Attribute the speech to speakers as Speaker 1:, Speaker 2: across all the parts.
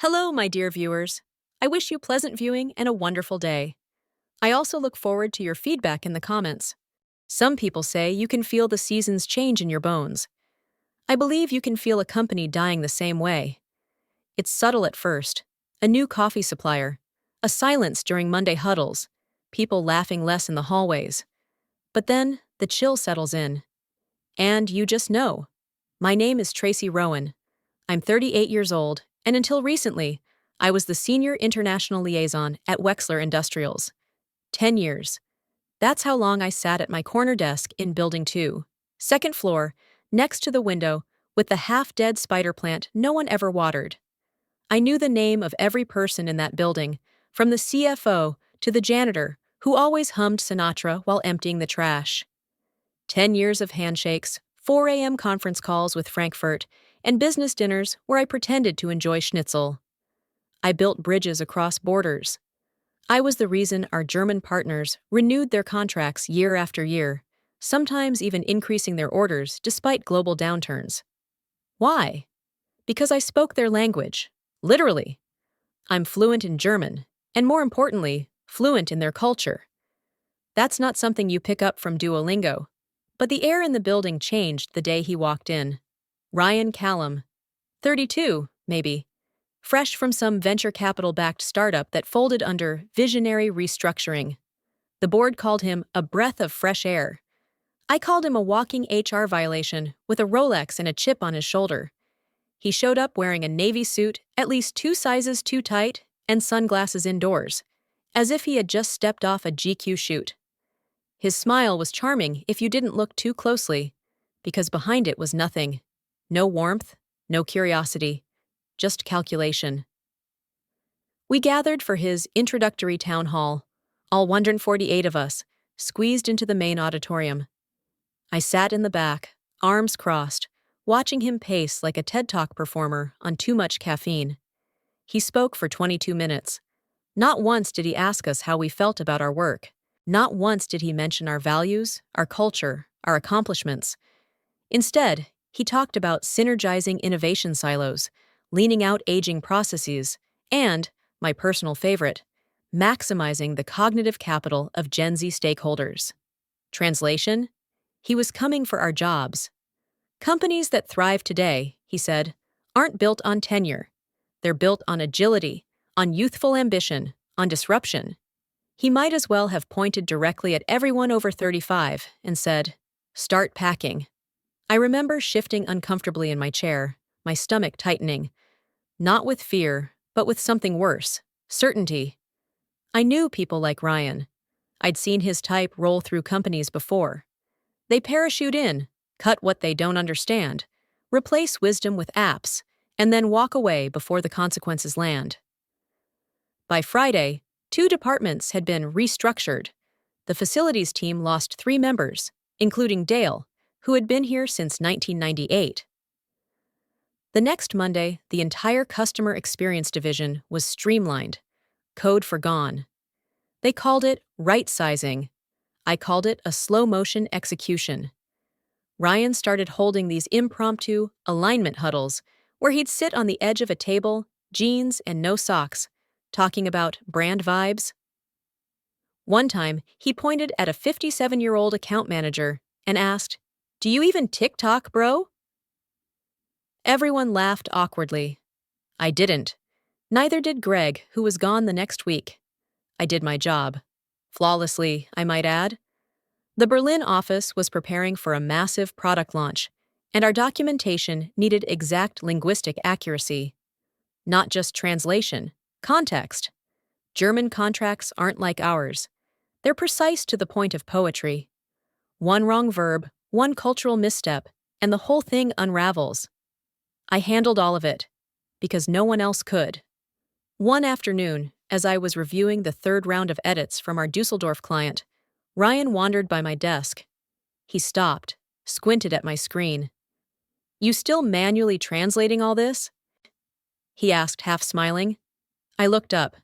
Speaker 1: Hello, my dear viewers. I wish you pleasant viewing and a wonderful day. I also look forward to your feedback in the comments. Some people say you can feel the seasons change in your bones. I believe you can feel a company dying the same way. It's subtle at first. A new coffee supplier. A silence during Monday huddles. People laughing less in the hallways. But then, the chill settles in. And you just know. My name is Tracy Rowan. I'm 38 years old, and until recently, I was the Senior International Liaison at Wexler Industrials. 10 years. That's how long I sat at my corner desk in Building 2, second floor, next to the window, with the half-dead spider plant no one ever watered. I knew the name of every person in that building, from the CFO to the janitor, who always hummed Sinatra while emptying the trash. 10 years of handshakes, 4 a.m. conference calls with Frankfurt, and business dinners where I pretended to enjoy schnitzel. I built bridges across borders. I was the reason our German partners renewed their contracts year after year, sometimes even increasing their orders despite global downturns. Why? Because I spoke their language, literally. I'm fluent in German, and more importantly, fluent in their culture. That's not something you pick up from Duolingo. But the air in the building changed the day he walked in. Ryan Callum, 32, maybe, fresh from some venture capital-backed startup that folded under visionary restructuring. The board called him a breath of fresh air. I called him a walking HR violation with a Rolex and a chip on his shoulder. He showed up wearing a navy suit, at least 2 sizes too tight, and sunglasses indoors, as if he had just stepped off a GQ shoot. His smile was charming if you didn't look too closely, because behind it was nothing. No warmth, no curiosity, just calculation. We gathered for his introductory town hall, all 148 of us, squeezed into the main auditorium. I sat in the back, arms crossed, watching him pace like a TED Talk performer on too much caffeine. He spoke for 22 minutes. Not once did he ask us how we felt about our work. Not once did he mention our values, our culture, our accomplishments. Instead, he talked about synergizing innovation silos, leaning out aging processes, and, my personal favorite, maximizing the cognitive capital of Gen Z stakeholders. Translation? He was coming for our jobs. Companies that thrive today, he said, aren't built on tenure. They're built on agility, on youthful ambition, on disruption. He might as well have pointed directly at everyone over 35 and said, "Start packing." I remember shifting uncomfortably in my chair, my stomach tightening. Not with fear, but with something worse, certainty. I knew people like Ryan. I'd seen his type roll through companies before. They parachute in, cut what they don't understand, replace wisdom with apps, and then walk away before the consequences land. By Friday, 2 departments had been restructured. The facilities team lost 3 members, including Dale, who had been here since 1998. The next Monday, the entire customer experience division was streamlined, code forgone. They called it right-sizing. I called it a slow-motion execution. Ryan started holding these impromptu alignment huddles where he'd sit on the edge of a table, jeans and no socks, talking about brand vibes. One time, he pointed at a 57-year-old account manager and asked, "Do you even TikTok, bro?" Everyone laughed awkwardly. I didn't. Neither did Greg, who was gone the next week. I did my job. Flawlessly, I might add. The Berlin office was preparing for a massive product launch, and our documentation needed exact linguistic accuracy. Not just translation, context. German contracts aren't like ours. They're precise to the point of poetry. One wrong verb, one cultural misstep, and the whole thing unravels. I handled all of it, because no one else could. One afternoon, as I was reviewing the 3rd round of edits from our Dusseldorf client, Ryan wandered by my desk. He stopped, squinted at my screen. "You still manually translating all this?" he asked, half smiling. I looked up.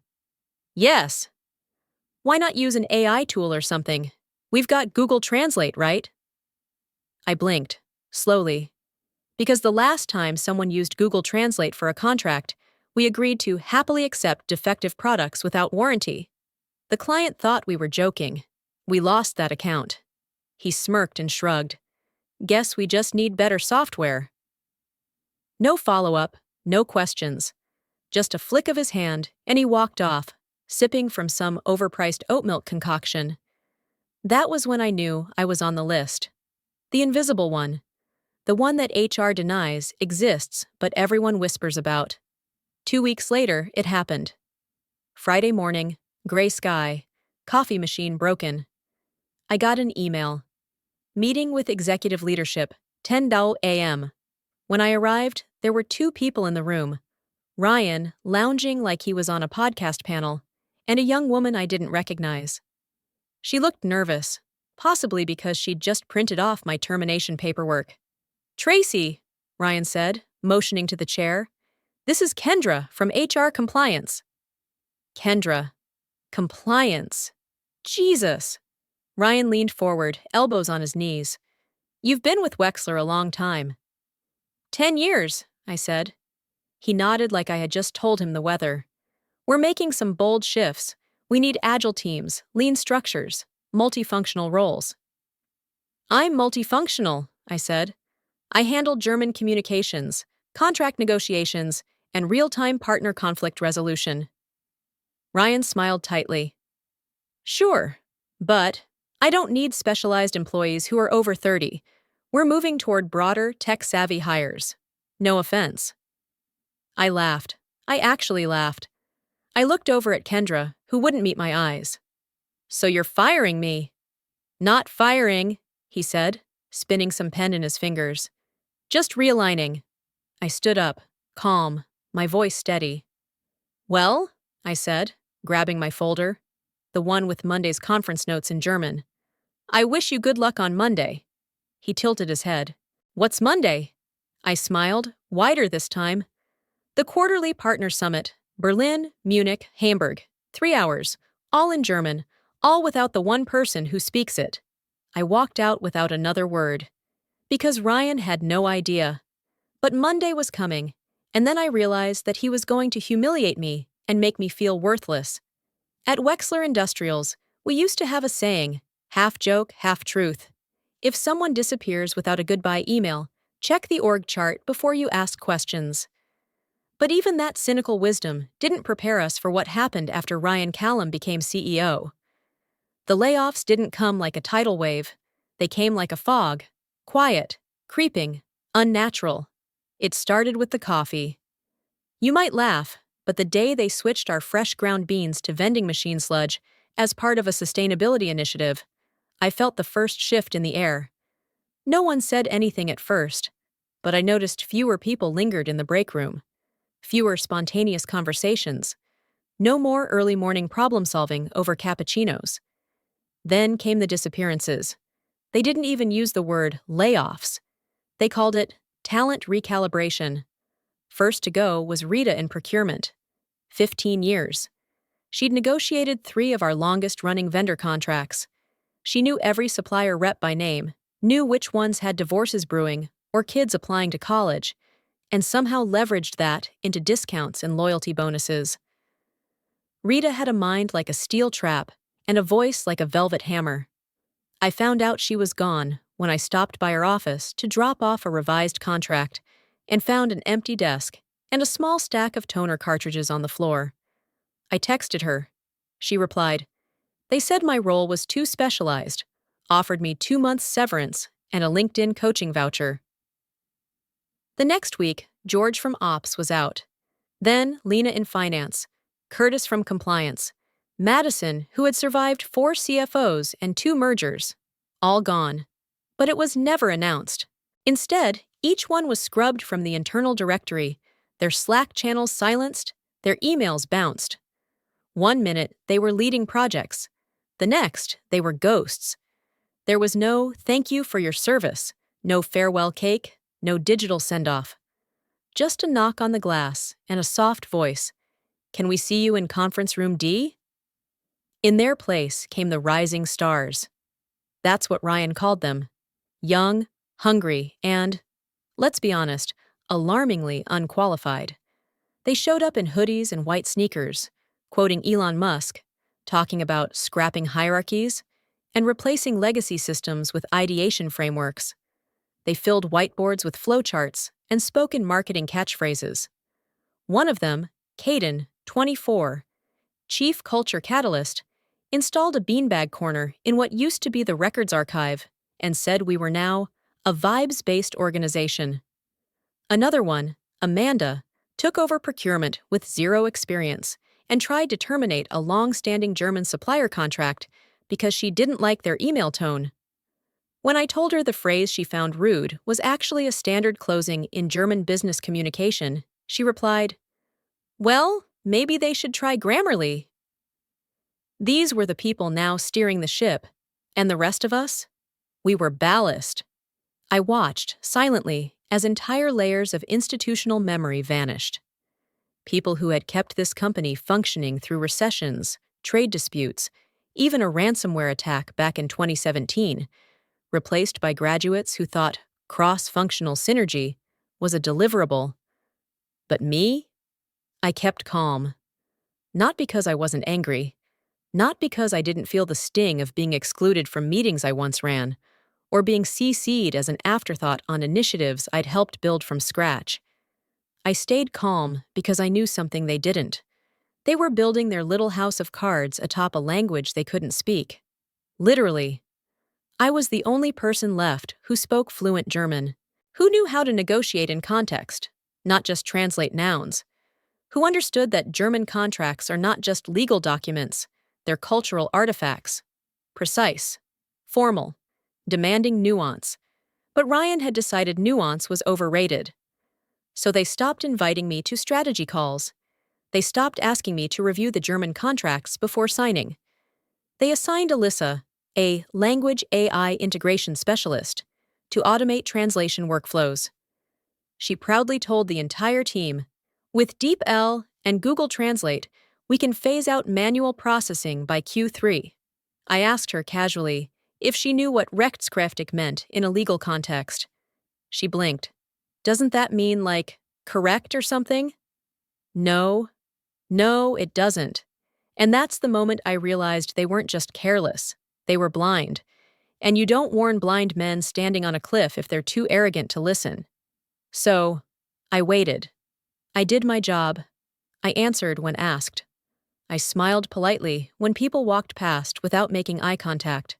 Speaker 1: "Yes. Why not use an AI tool or something? We've got Google Translate, right?" I blinked, slowly. Because the last time someone used Google Translate for a contract, We agreed to happily accept defective products without warranty. The client thought we were joking. We lost that account. He smirked and shrugged. Guess we just need better software. No follow-up, no questions. Just a flick of his hand, and he walked off, sipping from some overpriced oat milk concoction. That was when I knew I was on the list. The invisible one. The one that HR denies exists, but everyone whispers about. 2 weeks later, it happened. Friday morning, gray sky, coffee machine broken. I got an email. Meeting with executive leadership, 10 a.m. When I arrived, there were 2 people in the room. Ryan, lounging like he was on a podcast panel, and a young woman I didn't recognize. She looked nervous, possibly because she'd just printed off my termination paperwork. "Tracy," Ryan said, motioning to the chair. "This is Kendra from HR Compliance." Kendra. Compliance. Jesus. Ryan leaned forward, elbows on his knees. "You've been with Wexler a long time." 10 years, I said. He nodded like I had just told him the weather. "We're making some bold shifts. We need agile teams, lean structures, multifunctional roles." "I'm multifunctional," I said. "I handle German communications, contract negotiations, and real-time partner conflict resolution." Ryan smiled tightly. "Sure, but I don't need specialized employees who are over 30. We're moving toward broader, tech-savvy hires. No offense." I laughed. I actually laughed. I looked over at Kendra, who wouldn't meet my eyes. "So you're firing me?" "Not firing," he said, spinning some pen in his fingers. "Just realigning." I stood up, calm, my voice steady. "Well," I said, grabbing my folder, the one with Monday's conference notes in German. "I wish you good luck on Monday." He tilted his head. "What's Monday?" I smiled, wider this time. "The quarterly partner summit, Berlin, Munich, Hamburg. 3 hours, all in German, all without the one person who speaks it." I walked out without another word. Because Ryan had no idea. But Monday was coming, and then I realized that he was going to humiliate me and make me feel worthless. At Wexler Industrials, we used to have a saying, half joke, half truth. If someone disappears without a goodbye email, check the org chart before you ask questions. But even that cynical wisdom didn't prepare us for what happened after Ryan Callum became CEO. The layoffs didn't come like a tidal wave. They came like a fog, quiet, creeping, unnatural. It started with the coffee. You might laugh, but the day they switched our fresh ground beans to vending machine sludge as part of a sustainability initiative, I felt the first shift in the air. No one said anything at first, but I noticed fewer people lingered in the break room. Fewer spontaneous conversations. No more early morning problem-solving over cappuccinos. Then came the disappearances. They didn't even use the word layoffs. They called it talent recalibration. First to go was Rita in procurement. 15 years. She'd negotiated 3 of our longest-running vendor contracts. She knew every supplier rep by name, knew which ones had divorces brewing or kids applying to college, and somehow leveraged that into discounts and loyalty bonuses. Rita had a mind like a steel trap and a voice like a velvet hammer. I found out she was gone when I stopped by her office to drop off a revised contract and found an empty desk and a small stack of toner cartridges on the floor. I texted her. She replied, "They said my role was too specialized, offered me 2 months severance and a LinkedIn coaching voucher." The next week, George from Ops was out. Then Lena in Finance, Curtis from Compliance, Madison, who had survived 4 CFOs and 2 mergers. All gone. But it was never announced. Instead, each one was scrubbed from the internal directory, their Slack channels silenced, their emails bounced. 1 minute, they were leading projects. The next, they were ghosts. There was no "thank you for your service," no farewell cake, no digital send-off. Just a knock on the glass and a soft voice. "Can we see you in conference room D?" In their place came the rising stars. That's what Ryan called them. Young, hungry, and, let's be honest, alarmingly unqualified. They showed up in hoodies and white sneakers, quoting Elon Musk, talking about scrapping hierarchies and replacing legacy systems with ideation frameworks. They filled whiteboards with flowcharts and spoke in marketing catchphrases. One of them, Caden, 24, chief culture catalyst, installed a beanbag corner in what used to be the records archive and said we were now a vibes-based organization. Another one, Amanda, took over procurement with zero experience and tried to terminate a long-standing German supplier contract because she didn't like their email tone. When I told her the phrase she found rude was actually a standard closing in German business communication, she replied, "Well, maybe they should try Grammarly." These were the people now steering the ship, and the rest of us? We were ballast. I watched, silently, as entire layers of institutional memory vanished. People who had kept this company functioning through recessions, trade disputes, even a ransomware attack back in 2017, replaced by graduates who thought cross-functional synergy was a deliverable. But me? I kept calm. Not because I wasn't angry, not because I didn't feel the sting of being excluded from meetings I once ran, or being CC'd as an afterthought on initiatives I'd helped build from scratch. I stayed calm because I knew something they didn't. They were building their little house of cards atop a language they couldn't speak. Literally. I was the only person left who spoke fluent German, who knew how to negotiate in context, not just translate nouns, who understood that German contracts are not just legal documents, they're cultural artifacts. Precise, formal, demanding nuance. But Ryan had decided nuance was overrated. So they stopped inviting me to strategy calls. They stopped asking me to review the German contracts before signing. They assigned Alyssa, a language AI integration specialist, to automate translation workflows. She proudly told the entire team, "With DeepL and Google Translate, we can phase out manual processing by Q3. I asked her casually if she knew what rechtskräftig meant in a legal context. She blinked. Doesn't that mean, like, correct or something? No, it doesn't. And that's the moment I realized they weren't just careless, they were blind. And you don't warn blind men standing on a cliff if they're too arrogant to listen. So, I waited. I did my job. I answered when asked. I smiled politely when people walked past without making eye contact.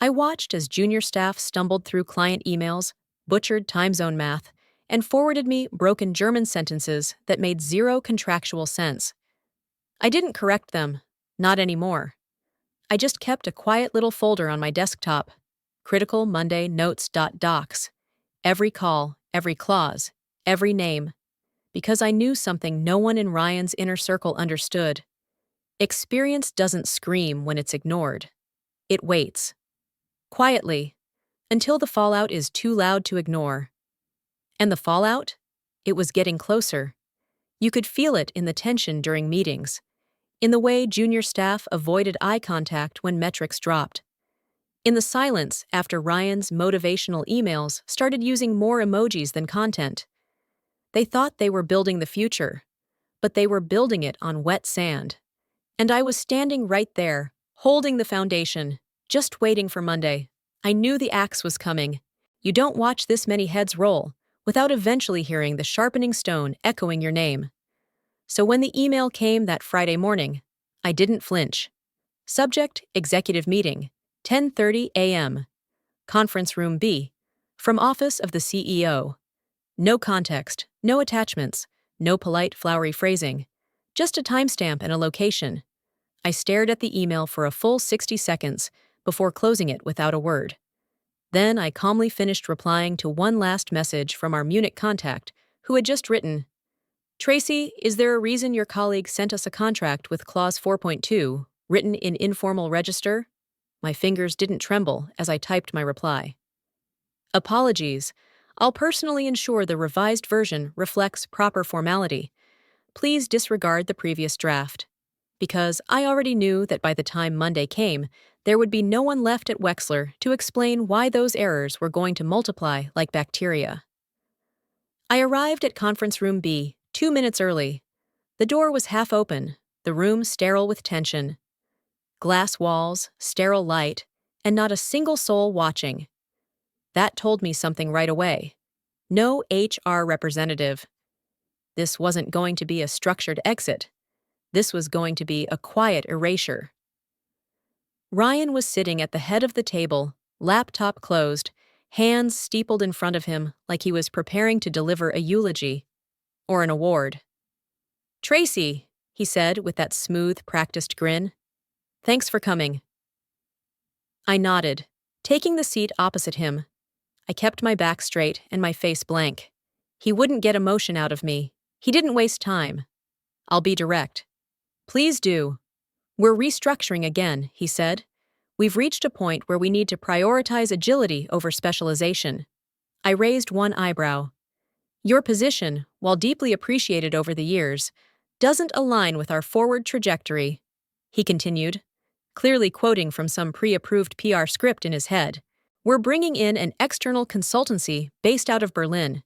Speaker 1: I watched as junior staff stumbled through client emails, butchered time zone math, and forwarded me broken German sentences that made zero contractual sense. I didn't correct them, not anymore. I just kept a quiet little folder on my desktop, Critical Monday Notes.docs. Every call, every clause, every name, because I knew something no one in Ryan's inner circle understood. Experience doesn't scream when it's ignored. It waits. Quietly, until the fallout is too loud to ignore. And the fallout? It was getting closer. You could feel it in the tension during meetings, in the way junior staff avoided eye contact when metrics dropped, in the silence after Ryan's motivational emails started using more emojis than content. They thought they were building the future, but they were building it on wet sand. And I was standing right there, holding the foundation, just waiting for Monday. I knew the axe was coming. You don't watch this many heads roll without eventually hearing the sharpening stone echoing your name. So when the email came that Friday morning, I didn't flinch. Subject, executive meeting, 10:30 a.m. Conference room B, from office of the CEO. No context, no attachments, no polite flowery phrasing, just a timestamp and a location. I stared at the email for a full 60 seconds before closing it without a word. Then I calmly finished replying to one last message from our Munich contact, who had just written, "Tracy, is there a reason your colleague sent us a contract with Clause 4.2, written in informal register?" My fingers didn't tremble as I typed my reply. "Apologies. I'll personally ensure the revised version reflects proper formality. Please disregard the previous draft." Because I already knew that by the time Monday came, there would be no one left at Wexler to explain why those errors were going to multiply like bacteria. I arrived at Conference Room B 2 minutes early. The door was half open, the room sterile with tension. Glass walls, sterile light, and not a single soul watching. That told me something right away. No HR representative. This wasn't going to be a structured exit. This was going to be a quiet erasure. Ryan was sitting at the head of the table, laptop closed, hands steepled in front of him like he was preparing to deliver a eulogy or an award. "Tracy," he said with that smooth, practiced grin. "Thanks for coming." I nodded, taking the seat opposite him. I kept my back straight and my face blank. He wouldn't get emotion out of me. He didn't waste time. "I'll be direct." "Please do." "We're restructuring again," he said. "We've reached a point where we need to prioritize agility over specialization." I raised one eyebrow. "Your position, while deeply appreciated over the years, doesn't align with our forward trajectory," he continued, clearly quoting from some pre-approved PR script in his head. "We're bringing in an external consultancy based out of Berlin.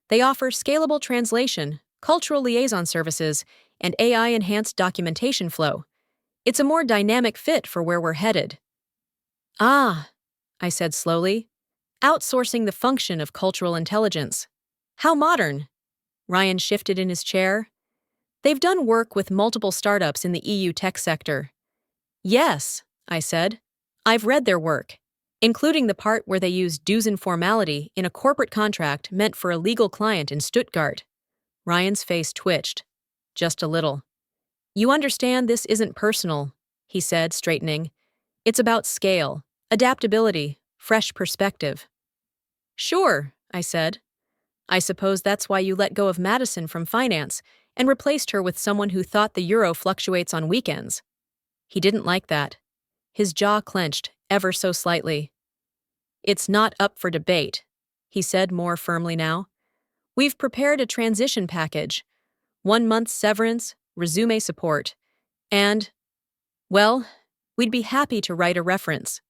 Speaker 1: They offer scalable translation, cultural liaison services, and AI-enhanced documentation flow. It's a more dynamic fit for where we're headed." "Ah," I said slowly. "Outsourcing the function of cultural intelligence. How modern." Ryan shifted in his chair. "They've done work with multiple startups in the EU tech sector." "Yes," I said. "I've read their work, including the part where they use dues and formality in a corporate contract meant for a legal client in Stuttgart." Ryan's face twitched. Just a little. "You understand this isn't personal," he said, straightening. "It's about scale, adaptability, fresh perspective." "Sure," I said. "I suppose that's why you let go of Madison from finance and replaced her with someone who thought the euro fluctuates on weekends." He didn't like that. His jaw clenched, ever so slightly. "It's not up for debate," he said more firmly now. "We've prepared a transition package. 1 month severance, resume support, and, well, we'd be happy to write a reference."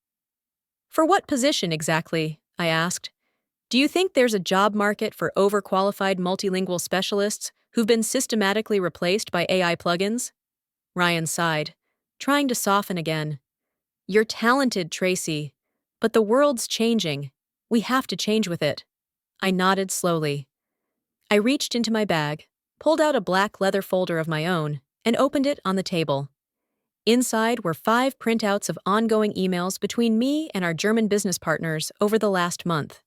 Speaker 1: "For what position exactly?" I asked. "Do you think there's a job market for overqualified multilingual specialists who've been systematically replaced by AI plugins?" Ryan sighed, trying to soften again. "You're talented, Tracy, but the world's changing. We have to change with it." I nodded slowly. I reached into my bag, pulled out a black leather folder of my own, and opened it on the table. Inside were 5 printouts of ongoing emails between me and our German business partners over the last month.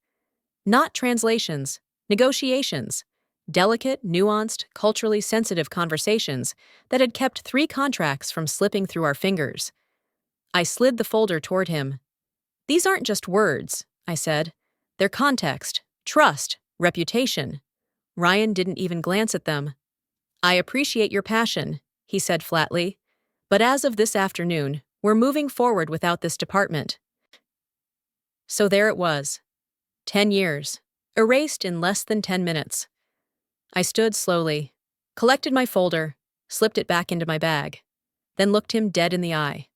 Speaker 1: Not translations, negotiations, delicate, nuanced, culturally sensitive conversations that had kept 3 contracts from slipping through our fingers. I slid the folder toward him. "These aren't just words," I said. "They're context, trust, reputation." Ryan didn't even glance at them. "I appreciate your passion," he said flatly, "but as of this afternoon, we're moving forward without this department." So there it was. 10 years, erased in less than 10 minutes. I stood slowly, collected my folder, slipped it back into my bag, then looked him dead in the eye.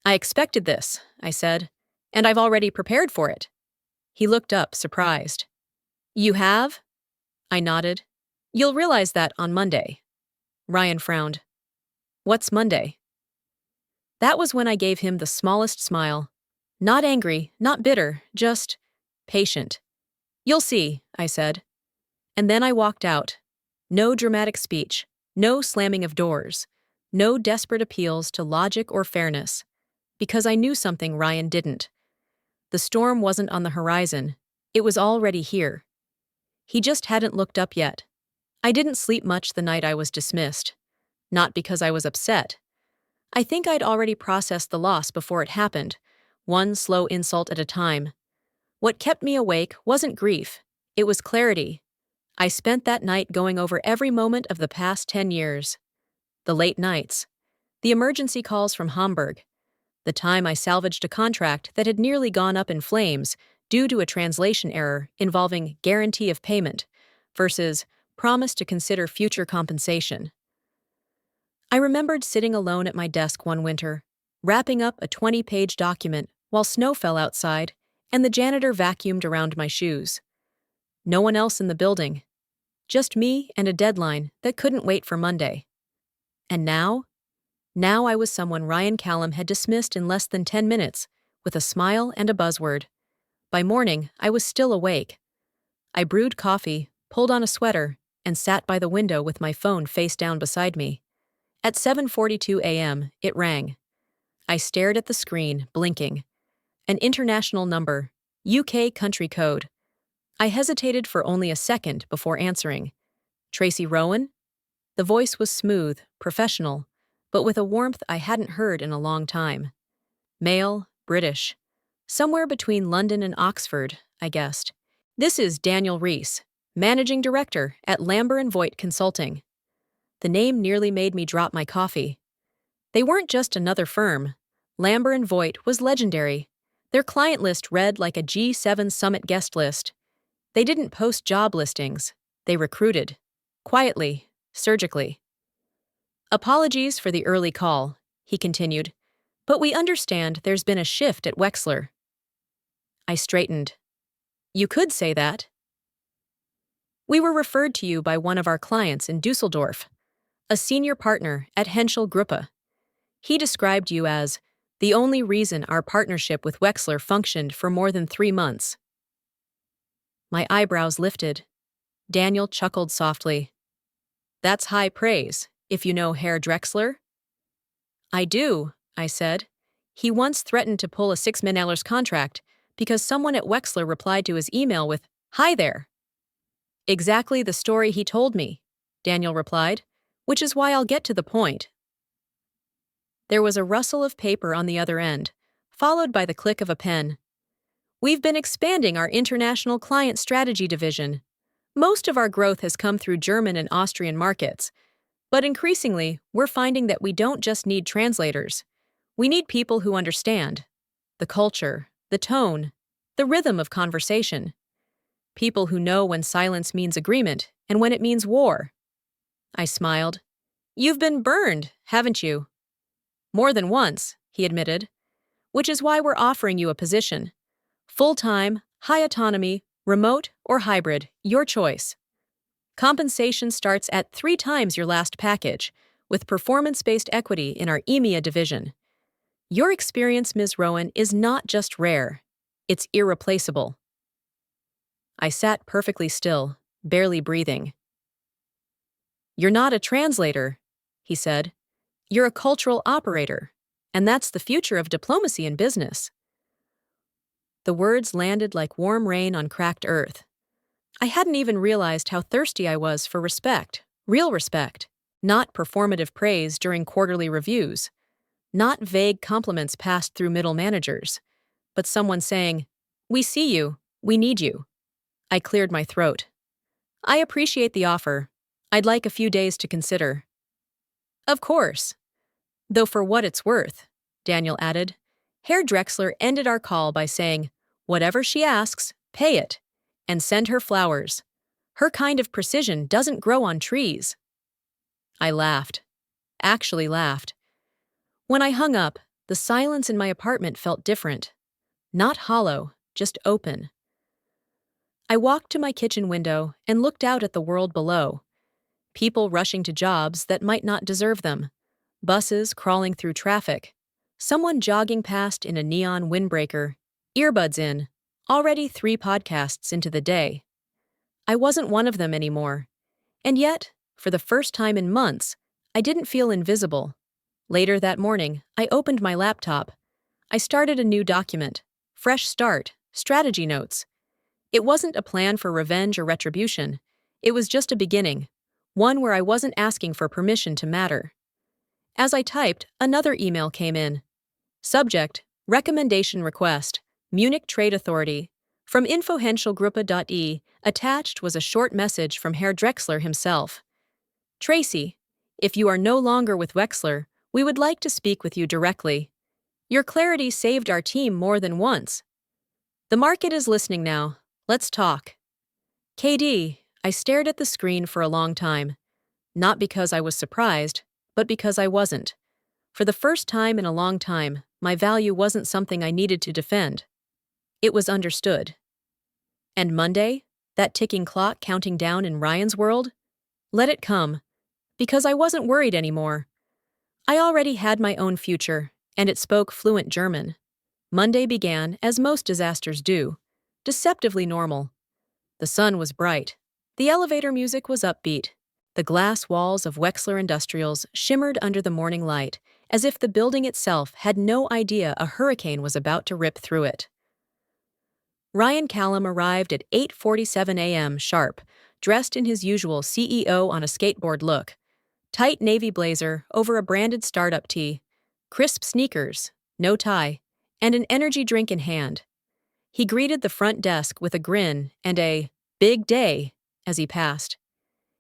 Speaker 1: "I expected this," I said, "and I've already prepared for it." He looked up, surprised. "You have?" I nodded. "You'll realize that on Monday." Ryan frowned. "What's Monday?" That was when I gave him the smallest smile. Not angry, not bitter, just patient. "You'll see," I said. And then I walked out. No dramatic speech, no slamming of doors, no desperate appeals to logic or fairness. Because I knew something Ryan didn't. The storm wasn't on the horizon. It was already here. He just hadn't looked up yet. I didn't sleep much the night I was dismissed. Not because I was upset. I think I'd already processed the loss before it happened, one slow insult at a time. What kept me awake wasn't grief. It was clarity. I spent that night going over every moment of the past 10 years. The late nights. The emergency calls from Hamburg. The time I salvaged a contract that had nearly gone up in flames due to a translation error involving guarantee of payment versus promise to consider future compensation. I remembered sitting alone at my desk one winter, wrapping up a 20-page document while snow fell outside and the janitor vacuumed around my shoes. No one else in the building. Just me and a deadline that couldn't wait for Monday. And now? Now I was someone Ryan Callum had dismissed in less than 10 minutes, with a smile and a buzzword. By morning, I was still awake. I brewed coffee, pulled on a sweater, and sat by the window with my phone face down beside me. At 7:42 a.m., it rang. I stared at the screen, blinking. An international number, UK country code. I hesitated for only a second before answering. Tracy Rowan? The voice was smooth, professional, but with a warmth I hadn't heard in a long time. Male, British. Somewhere between London and Oxford, I guessed. This is Daniel Rees, Managing Director at Lambert & Voigt Consulting. The name nearly made me drop my coffee. They weren't just another firm. Lambert & Voigt was legendary. Their client list read like a G7 summit guest list. They didn't post job listings. They recruited. Quietly, surgically. Apologies for the early call, he continued, but we understand there's been a shift at Wexler. I straightened. You could say that. We were referred to you by one of our clients in Dusseldorf, a senior partner at Henschel Gruppe. He described you as the only reason our partnership with Wexler functioned for more than 3 months. My eyebrows lifted. Daniel chuckled softly. That's high praise, if you know Herr Drexler. I do, I said. He once threatened to pull a 6-man contract because someone at Wexler replied to his email with, "Hi there." Exactly the story he told me, Daniel replied, which is why I'll get to the point. There was a rustle of paper on the other end, followed by the click of a pen. We've been expanding our international client strategy division. Most of our growth has come through German and Austrian markets, but increasingly, we're finding that we don't just need translators. We need people who understand the culture, the tone, the rhythm of conversation. People who know when silence means agreement and when it means war. I smiled. You've been burned, haven't you? More than once, he admitted, which is why we're offering you a position. Full-time, high autonomy, remote, or hybrid, your choice. Compensation starts at 3 times your last package, with performance-based equity in our EMEA division. Your experience, Ms. Rowan, is not just rare. It's irreplaceable. I sat perfectly still, barely breathing. You're not a translator, he said. You're a cultural operator, and that's the future of diplomacy in business. The words landed like warm rain on cracked earth. I hadn't even realized how thirsty I was for respect, real respect, not performative praise during quarterly reviews, not vague compliments passed through middle managers, but someone saying, "We see you, we need you." I cleared my throat. I appreciate the offer. I'd like a few days to consider. Of course. Though for what it's worth, Daniel added, Herr Drexler ended our call by saying, whatever she asks, pay it, and send her flowers. Her kind of precision doesn't grow on trees. I laughed. Actually laughed. When I hung up, the silence in my apartment felt different. Not hollow, just open. I walked to my kitchen window and looked out at the world below. People rushing to jobs that might not deserve them. Buses crawling through traffic. Someone jogging past in a neon windbreaker. Earbuds in. Already 3 podcasts into the day. I wasn't one of them anymore. And yet, for the first time in months, I didn't feel invisible. Later that morning, I opened my laptop. I started a new document. Fresh start. Strategy notes. It wasn't a plan for revenge or retribution. It was just a beginning. One where I wasn't asking for permission to matter. As I typed, another email came in. Subject, recommendation request, Munich Trade Authority. From infohenschelgruppe.de, attached was a short message from Herr Drexler himself. Tracy, if you are no longer with Wexler, we would like to speak with you directly. Your clarity saved our team more than once. The market is listening now. Let's talk. KD, I stared at the screen for a long time. Not because I was surprised, but because I wasn't. For the first time in a long time, my value wasn't something I needed to defend. It was understood. And Monday? That ticking clock counting down in Ryan's world? Let it come, because I wasn't worried anymore. I already had my own future, and it spoke fluent German. Monday began, as most disasters do, deceptively normal. The sun was bright. The elevator music was upbeat. The glass walls of Wexler Industrials shimmered under the morning light, as if the building itself had no idea a hurricane was about to rip through it. Ryan Callum arrived at 8:47 a.m. sharp, dressed in his usual CEO on a skateboard look. Tight navy blazer over a branded startup tee, crisp sneakers, no tie, and an energy drink in hand. He greeted the front desk with a grin and a "big day" as he passed.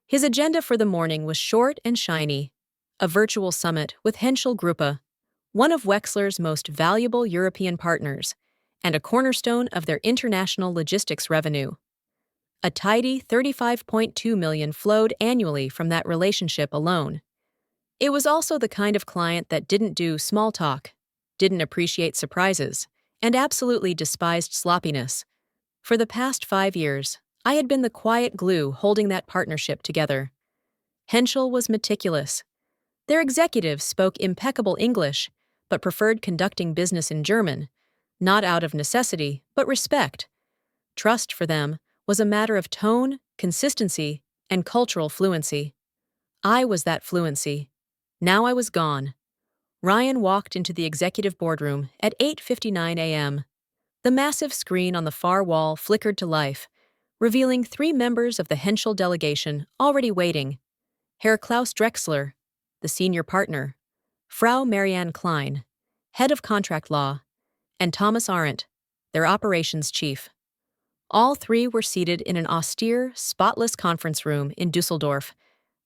Speaker 1: His agenda for the morning was short and shiny: a virtual summit with Henschel Gruppe, one of Wexler's most valuable European partners, and a cornerstone of their international logistics revenue. A tidy $35.2 million flowed annually from that relationship alone. It was also the kind of client that didn't do small talk, didn't appreciate surprises, and absolutely despised sloppiness. For the past 5 years, I had been the quiet glue holding that partnership together. Henschel was meticulous. Their executives spoke impeccable English, but preferred conducting business in German, not out of necessity, but respect. Trust for them was a matter of tone, consistency, and cultural fluency. I was that fluency. Now I was gone. Ryan walked into the executive boardroom at 8:59 a.m. The massive screen on the far wall flickered to life, revealing 3 members of the Henschel delegation already waiting: Herr Klaus Drexler, the senior partner, Frau Marianne Klein, head of contract law, and Thomas Arendt, their operations chief. All 3 were seated in an austere, spotless conference room in Dusseldorf,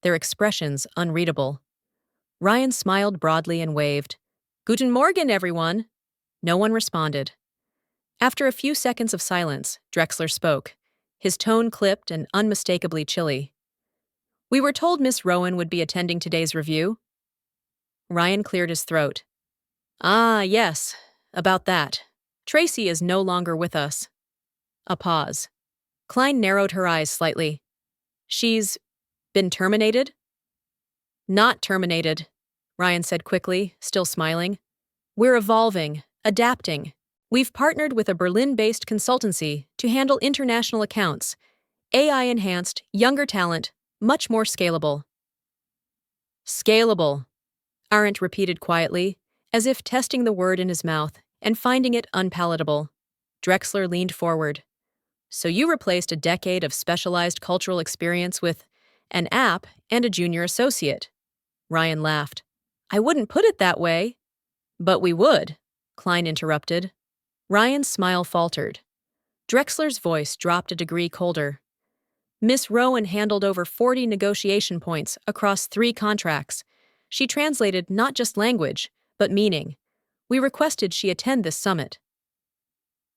Speaker 1: their expressions unreadable. Ryan smiled broadly and waved. "Guten Morgen, everyone." No one responded. After a few seconds of silence, Drexler spoke, his tone clipped and unmistakably chilly. "We were told Miss Rowan would be attending today's review." Ryan cleared his throat. "Ah, yes, about that. Tracy is no longer with us." A pause. Klein narrowed her eyes slightly. "She's been terminated?" "Not terminated," Ryan said quickly, still smiling. "We're evolving, adapting. We've partnered with a Berlin-based consultancy to handle international accounts, AI-enhanced, younger talent, much more scalable." "Scalable," Arendt repeated quietly, as if testing the word in his mouth and finding it unpalatable. Drexler leaned forward. "So you replaced a decade of specialized cultural experience with an app and a junior associate." Ryan laughed. "I wouldn't put it that way." "But we would," Klein interrupted. Ryan's smile faltered. Drexler's voice dropped a degree colder. "Miss Rowan handled over 40 negotiation points across 3 contracts. She translated not just language, but meaning. We requested she attend this summit."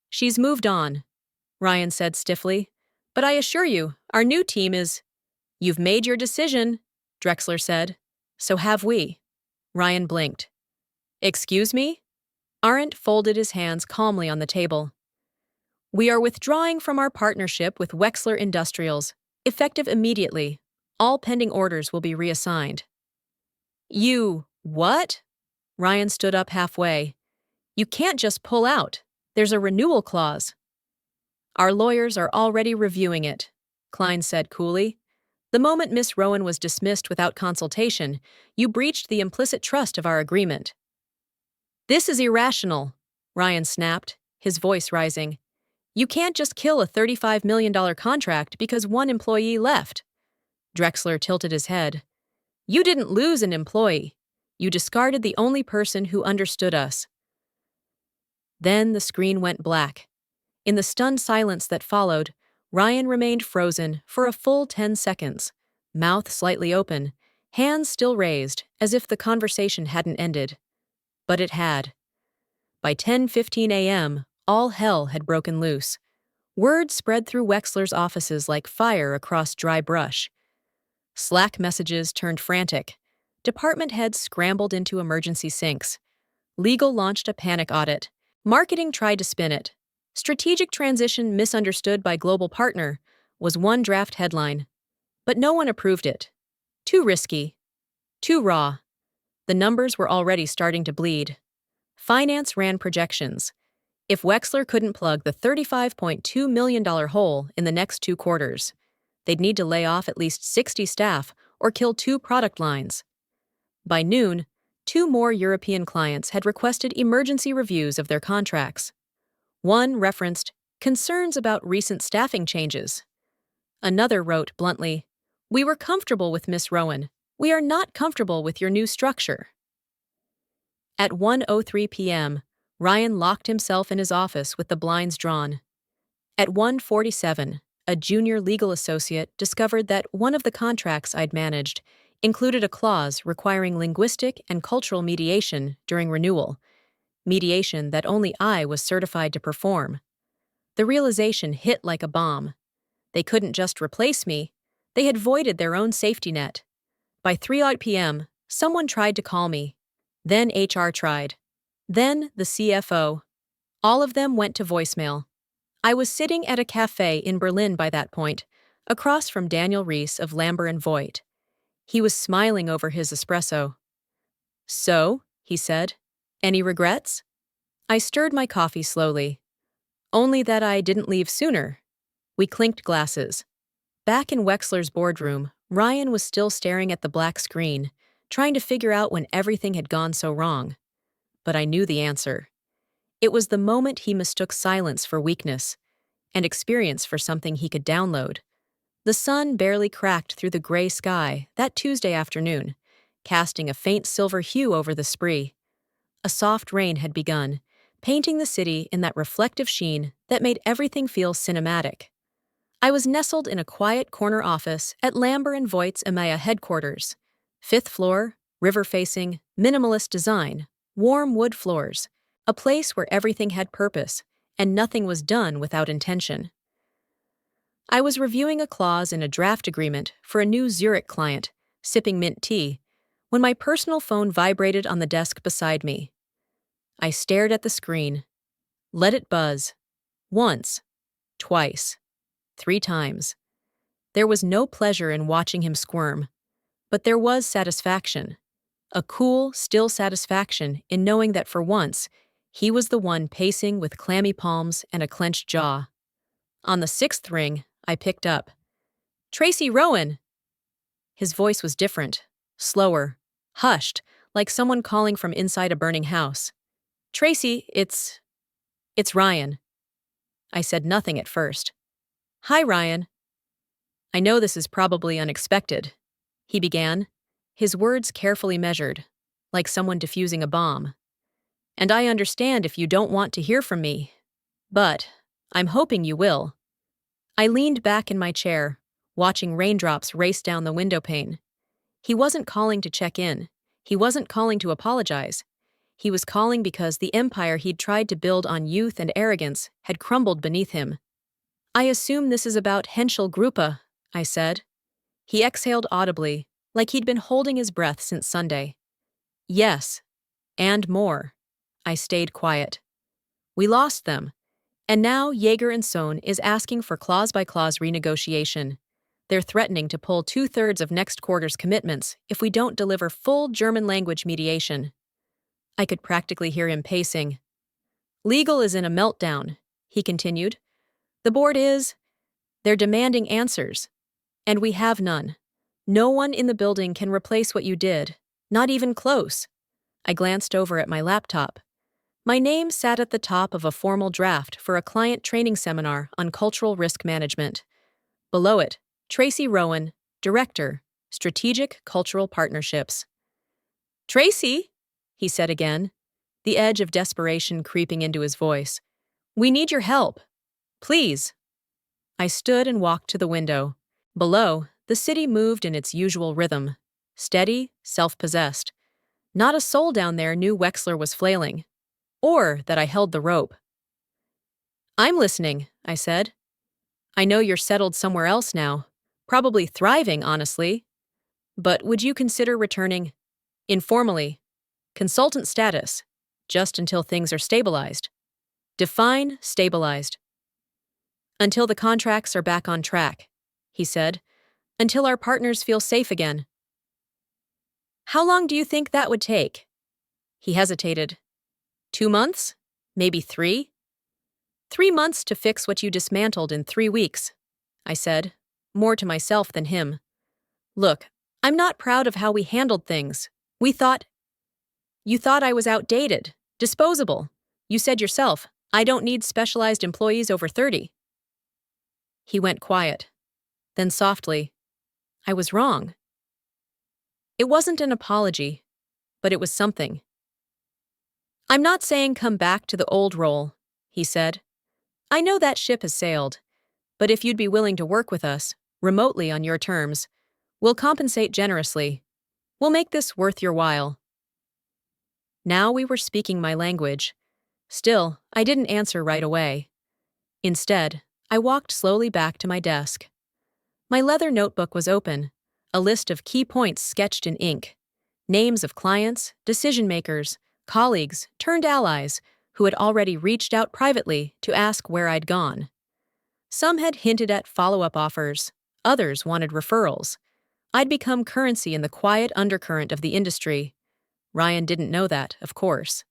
Speaker 1: "She's moved on," Ryan said stiffly. "But I assure you, our new team is—" "You've made your decision," Drexler said. "So have we." Ryan blinked. "Excuse me?" Arendt folded his hands calmly on the table. "We are withdrawing from our partnership with Wexler Industrials, effective immediately. All pending orders will be reassigned." "You what?" Ryan stood up halfway. "You can't just pull out. There's a renewal clause." "Our lawyers are already reviewing it," Klein said coolly. "The moment Miss Rowan was dismissed without consultation, you breached the implicit trust of our agreement." "This is irrational," Ryan snapped, his voice rising. "You can't just kill a $35 million contract because one employee left." Drexler tilted his head. "You didn't lose an employee. You discarded the only person who understood us." Then the screen went black. In the stunned silence that followed, Ryan remained frozen for a full 10 seconds, mouth slightly open, hands still raised, as if the conversation hadn't ended. But it had. By 10:15 a.m., all hell had broken loose. Word spread through Wexler's offices like fire across dry brush. Slack messages turned frantic. Department heads scrambled into emergency syncs. Legal launched a panic audit. Marketing tried to spin it. Strategic transition misunderstood by global partner. was one draft headline, but no one approved it. Too risky. Too raw. The numbers were already starting to bleed. Finance ran projections. If Wexler couldn't plug the $35.2 million hole in the next 2 quarters, they'd need to lay off at least 60 staff or kill 2 product lines. By noon, 2 more European clients had requested emergency reviews of their contracts. One referenced concerns about recent staffing changes. Another wrote bluntly, "We were comfortable with Miss Rowan. We are not comfortable with your new structure." At 1:03 p.m., Ryan locked himself in his office with the blinds drawn. At 1:47, a junior legal associate discovered that one of the contracts I'd managed included a clause requiring linguistic and cultural mediation during renewal, mediation that only I was certified to perform. The realization hit like a bomb. They couldn't just replace me, they had voided their own safety net. By 3 p.m., someone tried to call me. Then HR tried. Then the CFO. All of them went to voicemail. I was sitting at a cafe in Berlin by that point, across from Daniel Rees of Lambert and Voigt. He was smiling over his espresso. "So," he said, "any regrets?" I stirred my coffee slowly. "Only that I didn't leave sooner." We clinked glasses. Back in Wexler's boardroom, Ryan was still staring at the black screen, trying to figure out when everything had gone so wrong. But I knew the answer. It was the moment he mistook silence for weakness, and experience for something he could download. The sun barely cracked through the gray sky that Tuesday afternoon, casting a faint silver hue over the spree. A soft rain had begun, painting the city in that reflective sheen that made everything feel cinematic. I was nestled in a quiet corner office at Lambert and Voigt's EMEA headquarters. 5th floor, river-facing, minimalist design, warm wood floors, a place where everything had purpose and nothing was done without intention. I was reviewing a clause in a draft agreement for a new Zurich client, sipping mint tea, when my personal phone vibrated on the desk beside me. I stared at the screen. Let it buzz. Once. Twice. 3 times. There was no pleasure in watching him squirm, but there was satisfaction. A cool, still satisfaction in knowing that for once, he was the one pacing with clammy palms and a clenched jaw. On the 6th ring, I picked up. "Tracy Rowan!" His voice was different, slower, hushed, like someone calling from inside a burning house. "Tracy, it's Ryan." I said nothing at first. "Hi, Ryan." "I know this is probably unexpected," he began, his words carefully measured, like someone defusing a bomb. "And I understand if you don't want to hear from me. But I'm hoping you will." I leaned back in my chair, watching raindrops race down the windowpane. He wasn't calling to check in. He wasn't calling to apologize. He was calling because the empire he'd tried to build on youth and arrogance had crumbled beneath him. "I assume this is about Henschel Gruppe," I said. He exhaled audibly, like he'd been holding his breath since Sunday. "Yes, and more." I stayed quiet. "We lost them. And now Jaeger & Sohn is asking for clause-by-clause renegotiation. They're threatening to pull 2/3 of next quarter's commitments if we don't deliver full German-language mediation." I could practically hear him pacing. "Legal is in a meltdown," he continued. "The board is. They're demanding answers. And we have none. No one in the building can replace what you did, not even close." I glanced over at my laptop. My name sat at the top of a formal draft for a client training seminar on cultural risk management. Below it, Tracy Rowan, Director, Strategic Cultural Partnerships. "Tracy," he said again, the edge of desperation creeping into his voice. "We need your help. Please." I stood and walked to the window. Below, the city moved in its usual rhythm, steady, self-possessed. Not a soul down there knew Wexler was flailing, or that I held the rope. "I'm listening," I said. "I know you're settled somewhere else now, probably thriving, honestly. But would you consider returning, informally, consultant status, just until things are stabilized? Define stabilized." "Until the contracts are back on track," he said, "until our partners feel safe again." "How long do you think that would take?" He hesitated. 2 months? Maybe 3? 3 months to fix what you dismantled in 3 weeks, I said, more to myself than him. Look, I'm not proud of how we handled things. You thought I was outdated, disposable. You said yourself, I don't need specialized employees over 30. He went quiet. Then softly, I was wrong. It wasn't an apology, but it was something. I'm not saying come back to the old role, he said. I know that ship has sailed, but if you'd be willing to work with us, remotely on your terms, we'll compensate generously. We'll make this worth your while. Now we were speaking my language. Still, I didn't answer right away. Instead, I walked slowly back to my desk. My leather notebook was open, a list of key points sketched in ink. Names of clients, decision-makers, colleagues, turned allies who had already reached out privately to ask where I'd gone. Some had hinted at follow-up offers, others wanted referrals. I'd become currency in the quiet undercurrent of the industry. Ryan didn't know that, of course.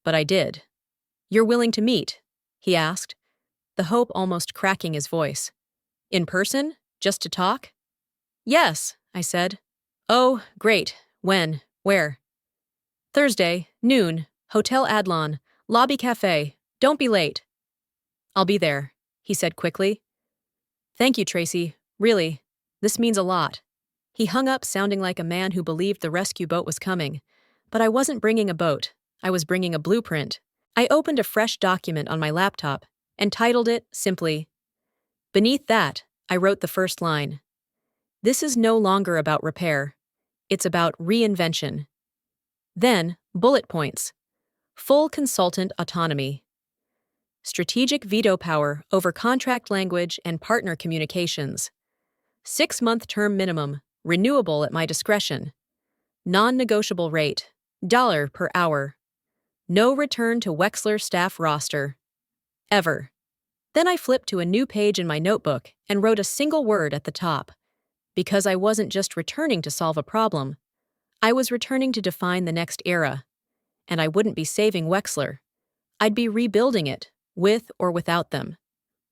Speaker 1: But I did. You're willing to meet? He asked, the hope almost cracking his voice. In person? Just to talk? Yes, I said. Oh, great. When? Where? Thursday, noon, Hotel Adlon, Lobby Cafe. Don't be late. I'll be there, he said quickly. Thank you, Tracy. Really, this means a lot. He hung up, sounding like a man who believed the rescue boat was coming. But I wasn't bringing a boat. I was bringing a blueprint. I opened a fresh document on my laptop and titled it simply. Beneath that, I wrote the first line. This is no longer about repair. It's about reinvention. Then, bullet points. Full consultant autonomy. Strategic veto power over contract language and partner communications. 6-month term minimum, renewable at my discretion. Non-negotiable rate, $1 per hour. No return to Wexler staff roster. Ever. Then I flipped to a new page in my notebook and wrote a single word at the top. Because I wasn't just returning to solve a problem. I was returning to define the next era. And I wouldn't be saving Wexler. I'd be rebuilding it, with or without them.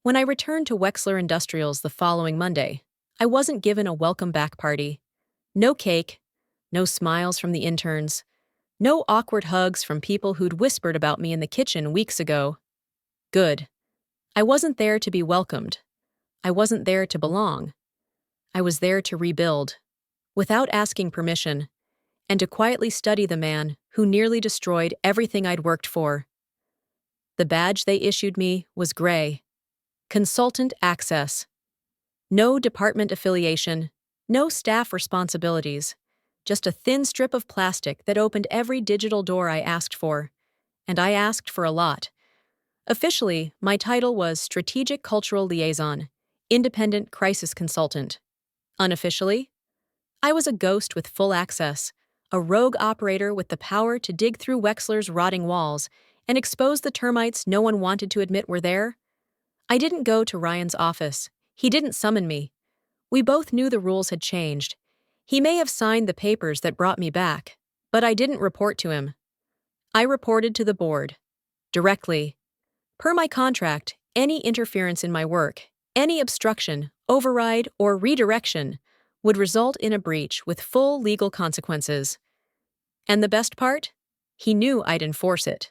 Speaker 1: When I returned to Wexler Industrials the following Monday, I wasn't given a welcome back party. No cake, no smiles from the interns, no awkward hugs from people who'd whispered about me in the kitchen weeks ago. Good. I wasn't there to be welcomed. I wasn't there to belong. I was there to rebuild, without asking permission, and to quietly study the man who nearly destroyed everything I'd worked for. The badge they issued me was gray. Consultant access. No department affiliation, no staff responsibilities, just a thin strip of plastic that opened every digital door I asked for. And I asked for a lot. Officially, my title was Strategic Cultural Liaison, Independent Crisis Consultant. Unofficially, I was a ghost with full access, a rogue operator with the power to dig through Wexler's rotting walls and expose the termites no one wanted to admit were there. I didn't go to Ryan's office. He didn't summon me. We both knew the rules had changed. He may have signed the papers that brought me back, but I didn't report to him. I reported to the board. Directly. Per my contract, any interference in my work, any obstruction, override, or redirection would result in a breach with full legal consequences. And the best part? He knew I'd enforce it.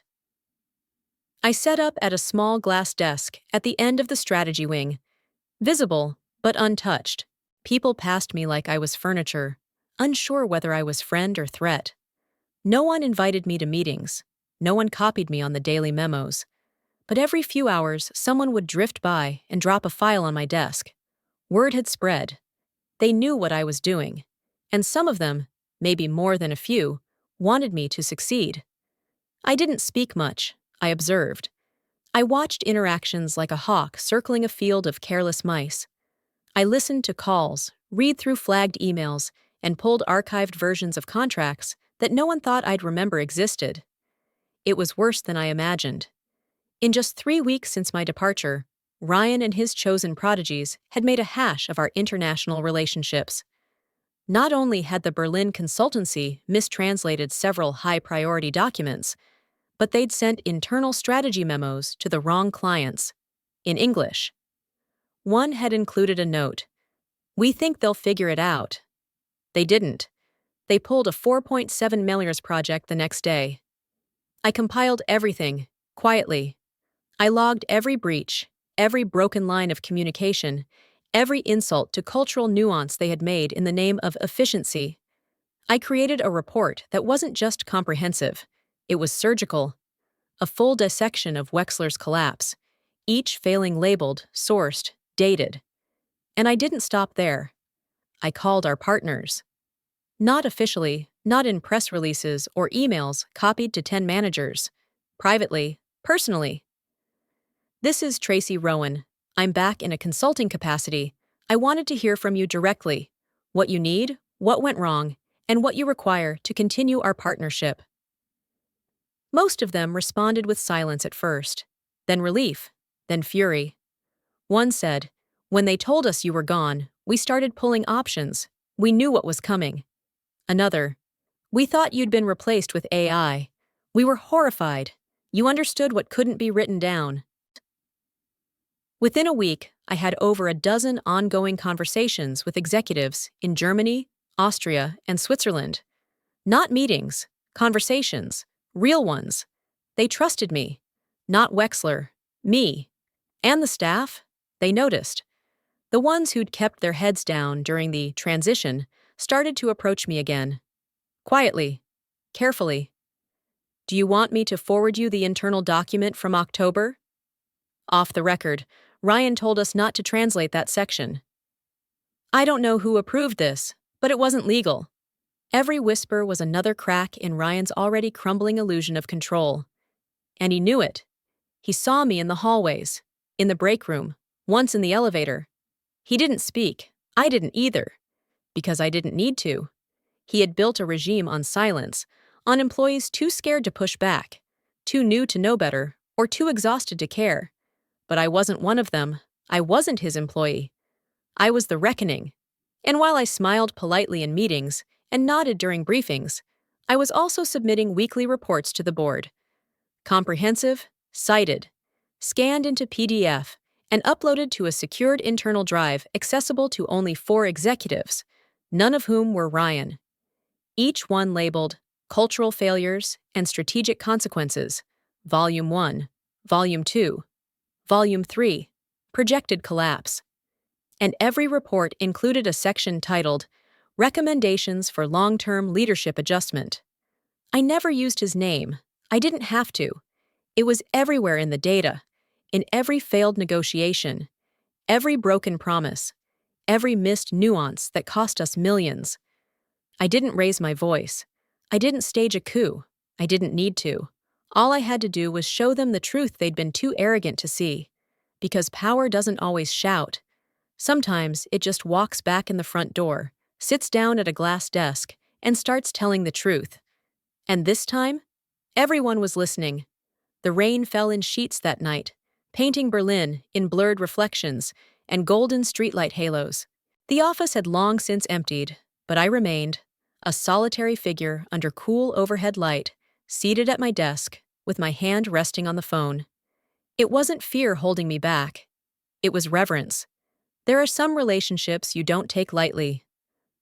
Speaker 1: I set up at a small glass desk at the end of the strategy wing. Visible, but untouched. People passed me like I was furniture, unsure whether I was friend or threat. No one invited me to meetings. No one copied me on the daily memos. But every few hours, someone would drift by and drop a file on my desk. Word had spread. They knew what I was doing. And some of them, maybe more than a few, wanted me to succeed. I didn't speak much. I observed. I watched interactions like a hawk circling a field of careless mice. I listened to calls, read through flagged emails, and pulled archived versions of contracts that no one thought I'd remember existed. It was worse than I imagined. In just 3 weeks since my departure, Ryan and his chosen prodigies had made a hash of our international relationships. Not only had the Berlin consultancy mistranslated several high-priority documents, but they'd sent internal strategy memos to the wrong clients, in English. One had included a note, "We think they'll figure it out." They didn't. They pulled a 4.7 million project the next day. I compiled everything, quietly. I logged every breach, every broken line of communication, every insult to cultural nuance they had made in the name of efficiency. I created a report that wasn't just comprehensive, it was surgical. A full dissection of Wexler's collapse, each failing labeled, sourced, dated. And I didn't stop there. I called our partners. Not officially, not in press releases or emails copied to 10 managers. Privately, personally. "This is Tracy Rowan. I'm back in a consulting capacity. I wanted to hear from you directly. What you need, what went wrong, and what you require to continue our partnership." Most of them responded with silence at first, then relief, then fury. One said, "When they told us you were gone, we started pulling options. We knew what was coming." Another, "We thought you'd been replaced with AI. We were horrified. You understood what couldn't be written down." Within a week, I had over a dozen ongoing conversations with executives in Germany, Austria, and Switzerland. Not meetings, conversations, real ones. They trusted me. Not Wexler, me. And the staff, they noticed. The ones who'd kept their heads down during the transition started to approach me again. Quietly, carefully. "Do you want me to forward you the internal document from October?" Off the record, Ryan told us not to translate that section. I don't know who approved this, but it wasn't legal. Every whisper was another crack in Ryan's already crumbling illusion of control. And he knew it. He saw me in the hallways, in the break room, once in the elevator. He didn't speak. I didn't either. Because I didn't need to. He had built a regime on silence, on employees too scared to push back, too new to know better, or too exhausted to care. But I wasn't one of them. I wasn't his employee. I was the reckoning. And while I smiled politely in meetings and nodded during briefings, I was also submitting weekly reports to the board. Comprehensive, cited, scanned into PDF, and uploaded to a secured internal drive accessible to only 4 executives, none of whom were Ryan. Each one labeled Cultural Failures and Strategic Consequences, Volume 1, Volume 2, Volume 3, Projected Collapse. And every report included a section titled Recommendations for Long-Term Leadership Adjustment. I never used his name. I didn't have to. It was everywhere in the data, in every failed negotiation, every broken promise, every missed nuance that cost us millions. I didn't raise my voice. I didn't stage a coup. I didn't need to. All I had to do was show them the truth they'd been too arrogant to see. Because power doesn't always shout. Sometimes it just walks back in the front door, sits down at a glass desk, and starts telling the truth. And this time, everyone was listening. The rain fell in sheets that night, painting Berlin in blurred reflections and golden streetlight halos. The office had long since emptied, but I remained, a solitary figure under cool overhead light, seated at my desk, with my hand resting on the phone. It wasn't fear holding me back. It was reverence. There are some relationships you don't take lightly.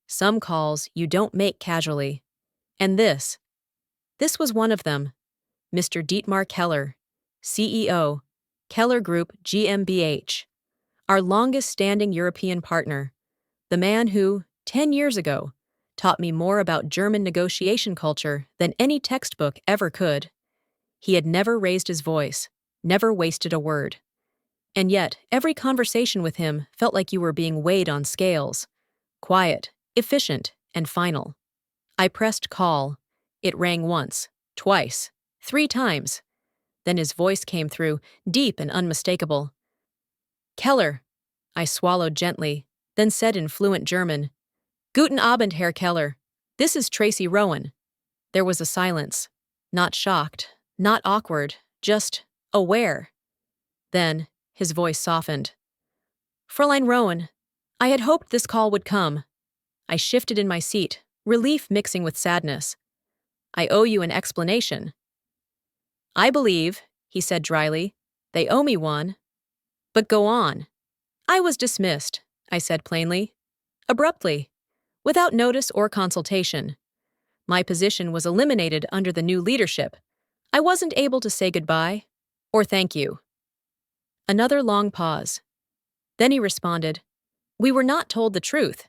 Speaker 1: Some calls you don't make casually. And this was one of them. Mr. Dietmar Keller, CEO, Keller Group GmbH, our longest-standing European partner, the man who, 10 years ago, taught me more about German negotiation culture than any textbook ever could. He had never raised his voice, never wasted a word. And yet, every conversation with him felt like you were being weighed on scales. Quiet, efficient, and final. I pressed call. It rang once, twice, 3 times. Then his voice came through, deep and unmistakable. "Keller," I swallowed gently, then said in fluent German, "Guten Abend, Herr Keller. This is Tracy Rowan." There was a silence. Not shocked, not awkward, just aware. Then, His voice softened. Fräulein Rowan, I had hoped this call would come. I shifted in my seat, relief mixing with sadness. I owe you an explanation. I believe, he said dryly, they owe me one. But go on. I was dismissed, I said plainly. Abruptly. Without notice or consultation. My position was eliminated under the new leadership. I wasn't able to say goodbye or thank you. Another long pause. Then he responded, We were not told the truth.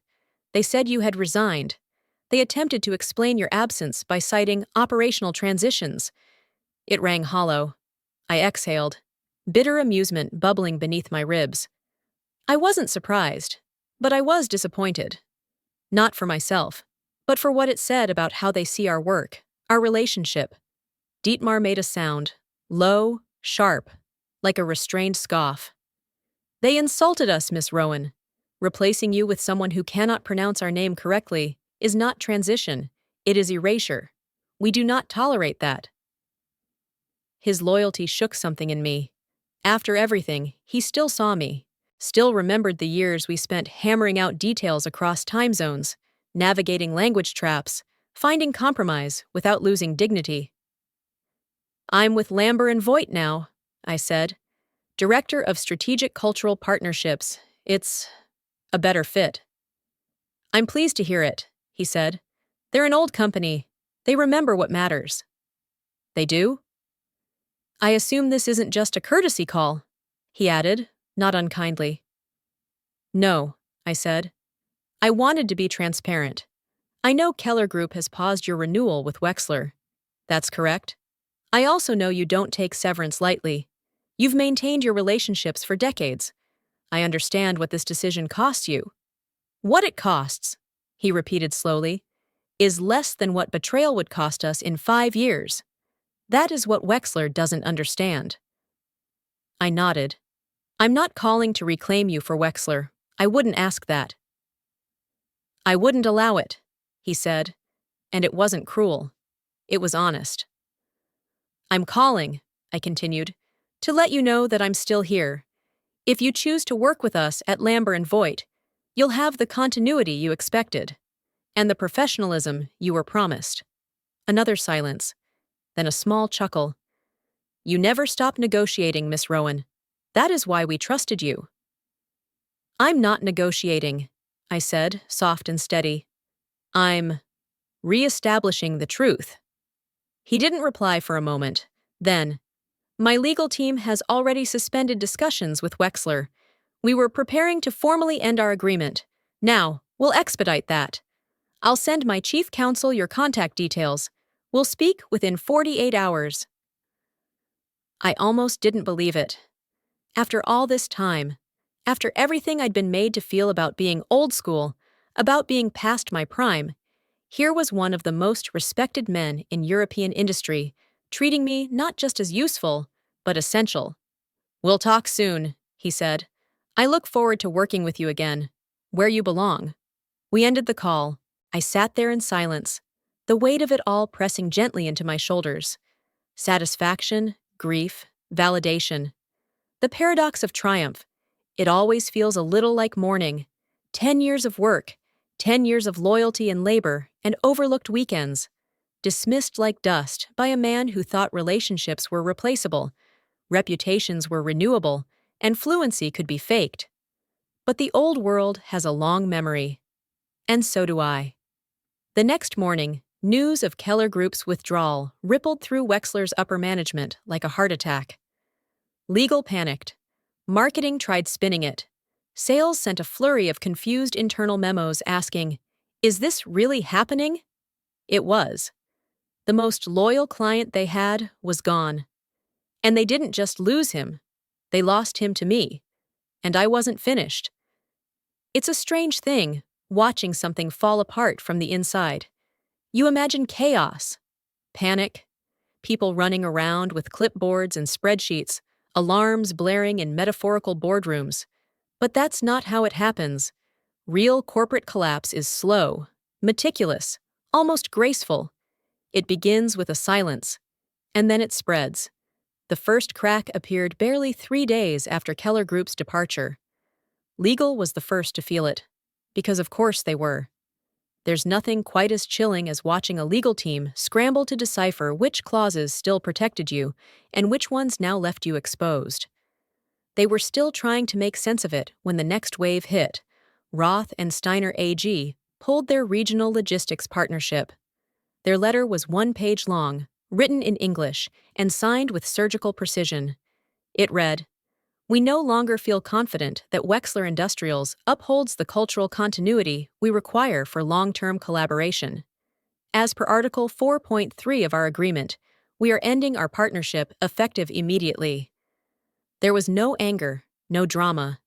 Speaker 1: They said you had resigned. They attempted to explain your absence by citing operational transitions. It rang hollow. I exhaled, bitter amusement bubbling beneath my ribs. I wasn't surprised, but I was disappointed. Not for myself, but for what it said about how they see our work, our relationship. Dietmar made a sound, low, sharp, like a restrained scoff. They insulted us, Miss Rowan. Replacing you with someone who cannot pronounce our name correctly is not transition, it is erasure. We do not tolerate that. His loyalty shook something in me. After everything, he still saw me, still remembered the years we spent hammering out details across time zones, navigating language traps, finding compromise without losing dignity. I'm with Lambert and Voigt now, I said. Director of Strategic Cultural Partnerships. It's a better fit. I'm pleased to hear it, he said. They're an old company. They remember what matters. They do? I assume this isn't just a courtesy call, he added, not unkindly. No, I said. I wanted to be transparent. I know Keller Group has paused your renewal with Wexler. That's correct. I also know you don't take severance lightly. You've maintained your relationships for decades. I understand what this decision costs you. What it costs, he repeated slowly, is less than what Betrayal would cost us in 5 years. That is what Wexler doesn't understand. I nodded. I'm not calling to reclaim you for Wexler. I wouldn't ask that. I wouldn't allow it, he said, and it wasn't cruel. It was honest. I'm calling, I continued, to let you know that I'm still here. If you choose to work with us at Lambert and Voigt, you'll have the continuity you expected, and the professionalism you were promised. Another silence, then a small chuckle. You never stop negotiating, Miss Rowan. That is why we trusted you. I'm not negotiating, I said, soft and steady. I'm re-establishing the truth. He didn't reply for a moment. Then, my legal team has already suspended discussions with Wexler. We were preparing to formally end our agreement. Now, we'll expedite that. I'll send my chief counsel your contact details. We'll speak within 48 hours. I almost didn't believe it. After all this time, after everything I'd been made to feel about being old school, about being past my prime, here was one of the most respected men in European industry, treating me not just as useful, but essential. We'll talk soon, he said. I look forward to working with you again, where you belong. We ended the call. I sat there in silence, the weight of it all pressing gently into my shoulders. Satisfaction, grief, validation. The paradox of triumph. It always feels a little like mourning. 10 years of work, 10 years of loyalty and labor, and overlooked weekends. Dismissed like dust by a man who thought relationships were replaceable, reputations were renewable, and fluency could be faked. But the old world has a long memory. And so do I. The next morning, news of Keller Group's withdrawal rippled through Wexler's upper management like a heart attack. Legal panicked. Marketing tried spinning it. Sales sent a flurry of confused internal memos asking, "Is this really happening?" It was. The most loyal client they had was gone. And they didn't just lose him. They lost him to me. And I wasn't finished. It's a strange thing, watching something fall apart from the inside. You imagine chaos, panic, people running around with clipboards and spreadsheets, alarms blaring in metaphorical boardrooms. But that's not how it happens. Real corporate collapse is slow, meticulous, almost graceful. It begins with a silence, and then it spreads. The first crack appeared barely 3 days after Keller Group's departure. Legal was the first to feel it. Because of course they were. There's nothing quite as chilling as watching a legal team scramble to decipher which clauses still protected you and which ones now left you exposed. They were still trying to make sense of it when the next wave hit. Roth and Steiner AG pulled their regional logistics partnership. Their letter was 1 page long, written in English, and signed with surgical precision. It read, "We no longer feel confident that Wexler Industrials upholds the cultural continuity we require for long-term collaboration. As per Article 4.3 of our agreement, we are ending our partnership effective immediately." There was no anger, no drama,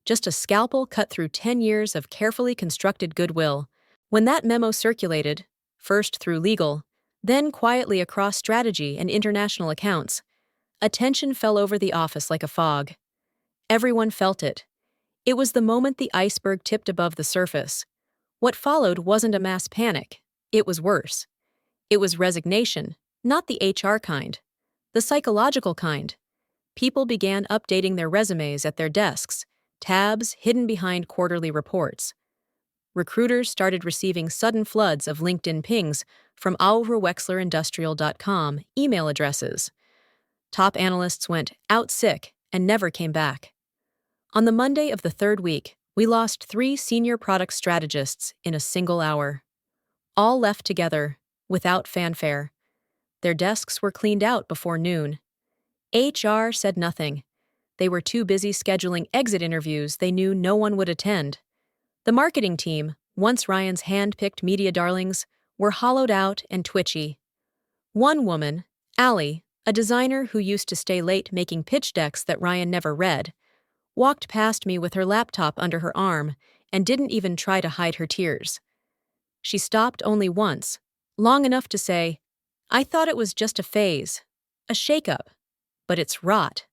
Speaker 1: just a scalpel cut through 10 years of carefully constructed goodwill. When that memo circulated, first through legal, then quietly across strategy and international accounts, attention fell over the office like a fog. Everyone felt it. It was the moment the iceberg tipped above the surface. What followed wasn't a mass panic. It was worse. It was resignation, not the HR kind, the psychological kind. People began updating their resumes at their desks, tabs hidden behind quarterly reports. Recruiters started receiving sudden floods of LinkedIn pings from aurewexlerindustrial.com email addresses. Top analysts went out sick and never came back. On the Monday of the third week, we lost 3 senior product strategists in a single hour. All left together, without fanfare. Their desks were cleaned out before noon. HR said nothing. They were too busy scheduling exit interviews they knew no one would attend. The marketing team, once Ryan's hand-picked media darlings, were hollowed out and twitchy. One woman, Allie, a designer who used to stay late making pitch decks that Ryan never read, walked past me with her laptop under her arm and didn't even try to hide her tears. She stopped only once, long enough to say, "I thought it was just a phase, a shakeup, but it's rot.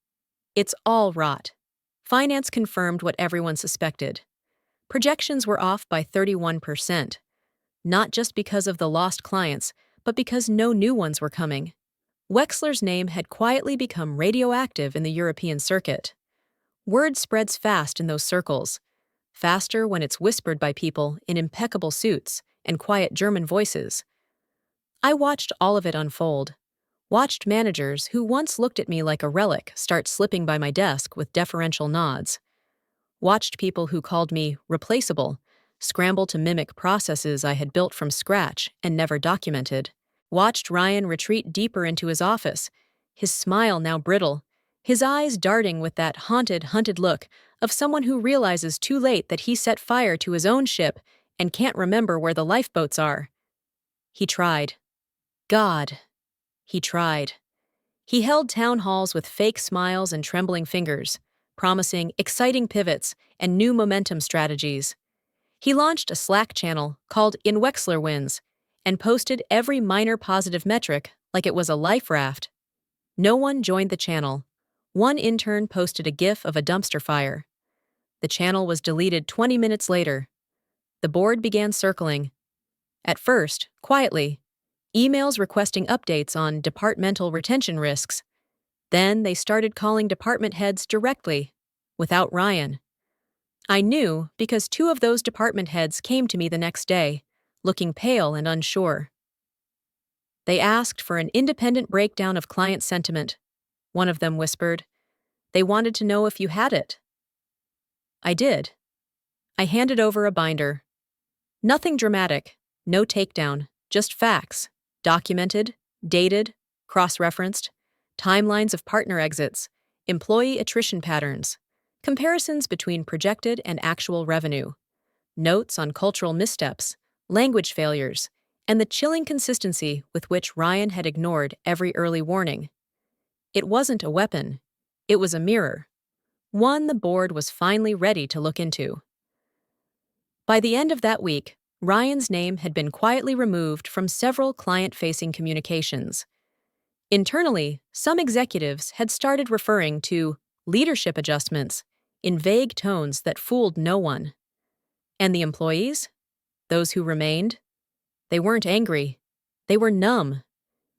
Speaker 1: It's all rot." Finance confirmed what everyone suspected. Projections were off by 31%, not just because of the lost clients, but because no new ones were coming. Wexler's name had quietly become radioactive in the European circuit. Word spreads fast in those circles, faster when it's whispered by people in impeccable suits and quiet German voices. I watched all of it unfold, watched managers who once looked at me like a relic start slipping by my desk with deferential nods, watched people who called me replaceable scramble to mimic processes I had built from scratch and never documented, watched Ryan retreat deeper into his office, his smile now brittle, his eyes darting with that hunted look of someone who realizes too late that he set fire to his own ship and can't remember where the lifeboats are. He tried. God, he tried. He held town halls with fake smiles and trembling fingers, promising exciting pivots and new momentum strategies. He launched a Slack channel called In Wexler Wins and posted every minor positive metric like it was a life raft. No one joined the channel. One intern posted a GIF of a dumpster fire. The channel was deleted 20 minutes later. The board began circling. At first, quietly, emails requesting updates on departmental retention risks. Then they started calling department heads directly, without Ryan. I knew because 2 of those department heads came to me the next day, looking pale and unsure. They asked for an independent breakdown of client sentiment. One of them whispered, "They wanted to know if you had it." I did. I handed over a binder. Nothing dramatic, no takedown, just facts, documented, dated, cross-referenced, timelines of partner exits, employee attrition patterns, comparisons between projected and actual revenue, notes on cultural missteps, language failures, and the chilling consistency with which Ryan had ignored every early warning. It wasn't a weapon. It was a mirror. One the board was finally ready to look into. By the end of that week, Ryan's name had been quietly removed from several client-facing communications. Internally, some executives had started referring to leadership adjustments in vague tones that fooled no one. And the employees? Those who remained? They weren't angry. They were numb.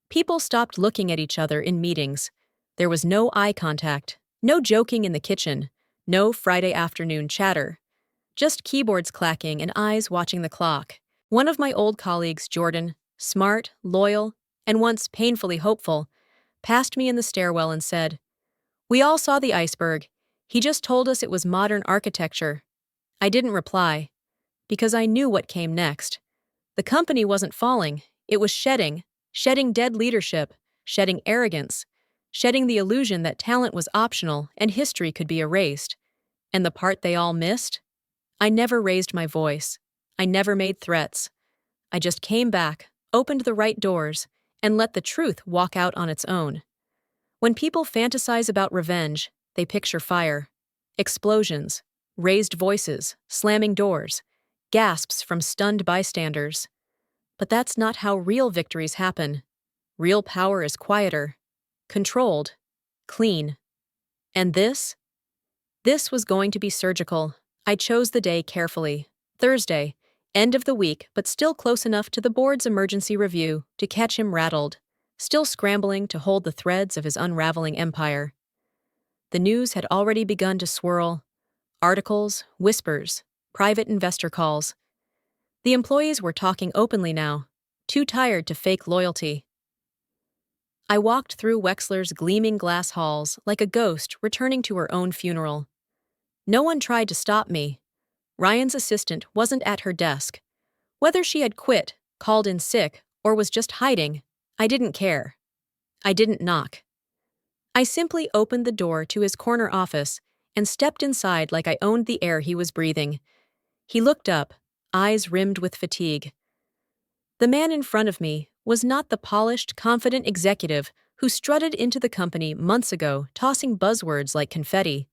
Speaker 1: People stopped looking at each other in meetings, There was no eye contact, no joking in the kitchen, no Friday afternoon chatter. Just keyboards clacking and eyes watching the clock. One of my old colleagues, Jordan, smart, loyal, and once painfully hopeful, passed me in the stairwell and said, "We all saw the iceberg. He just told us it was modern architecture." I didn't reply, because I knew what came next. The company wasn't falling, it was shedding dead leadership, shedding arrogance, shedding the illusion that talent was optional and history could be erased. And the part they all missed? I never raised my voice. I never made threats. I just came back, opened the right doors, and let the truth walk out on its own. When people fantasize about revenge, they picture fire, explosions, raised voices, slamming doors, gasps from stunned bystanders. But that's not how real victories happen. Real power is quieter, controlled, clean. And this? This was going to be surgical. I chose the day carefully. Thursday, end of the week, but still close enough to the board's emergency review to catch him rattled, still scrambling to hold the threads of his unraveling empire. The news had already begun to swirl. Articles, whispers, private investor calls. The employees were talking openly now, too tired to fake loyalty. I walked through Wexler's gleaming glass halls like a ghost returning to her own funeral. No one tried to stop me. Ryan's assistant wasn't at her desk. Whether she had quit, called in sick, or was just hiding, I didn't care. I didn't knock. I simply opened the door to his corner office and stepped inside like I owned the air he was breathing. He looked up, eyes rimmed with fatigue. The man in front of me was not the polished, confident executive who strutted into the company months ago, tossing buzzwords like confetti.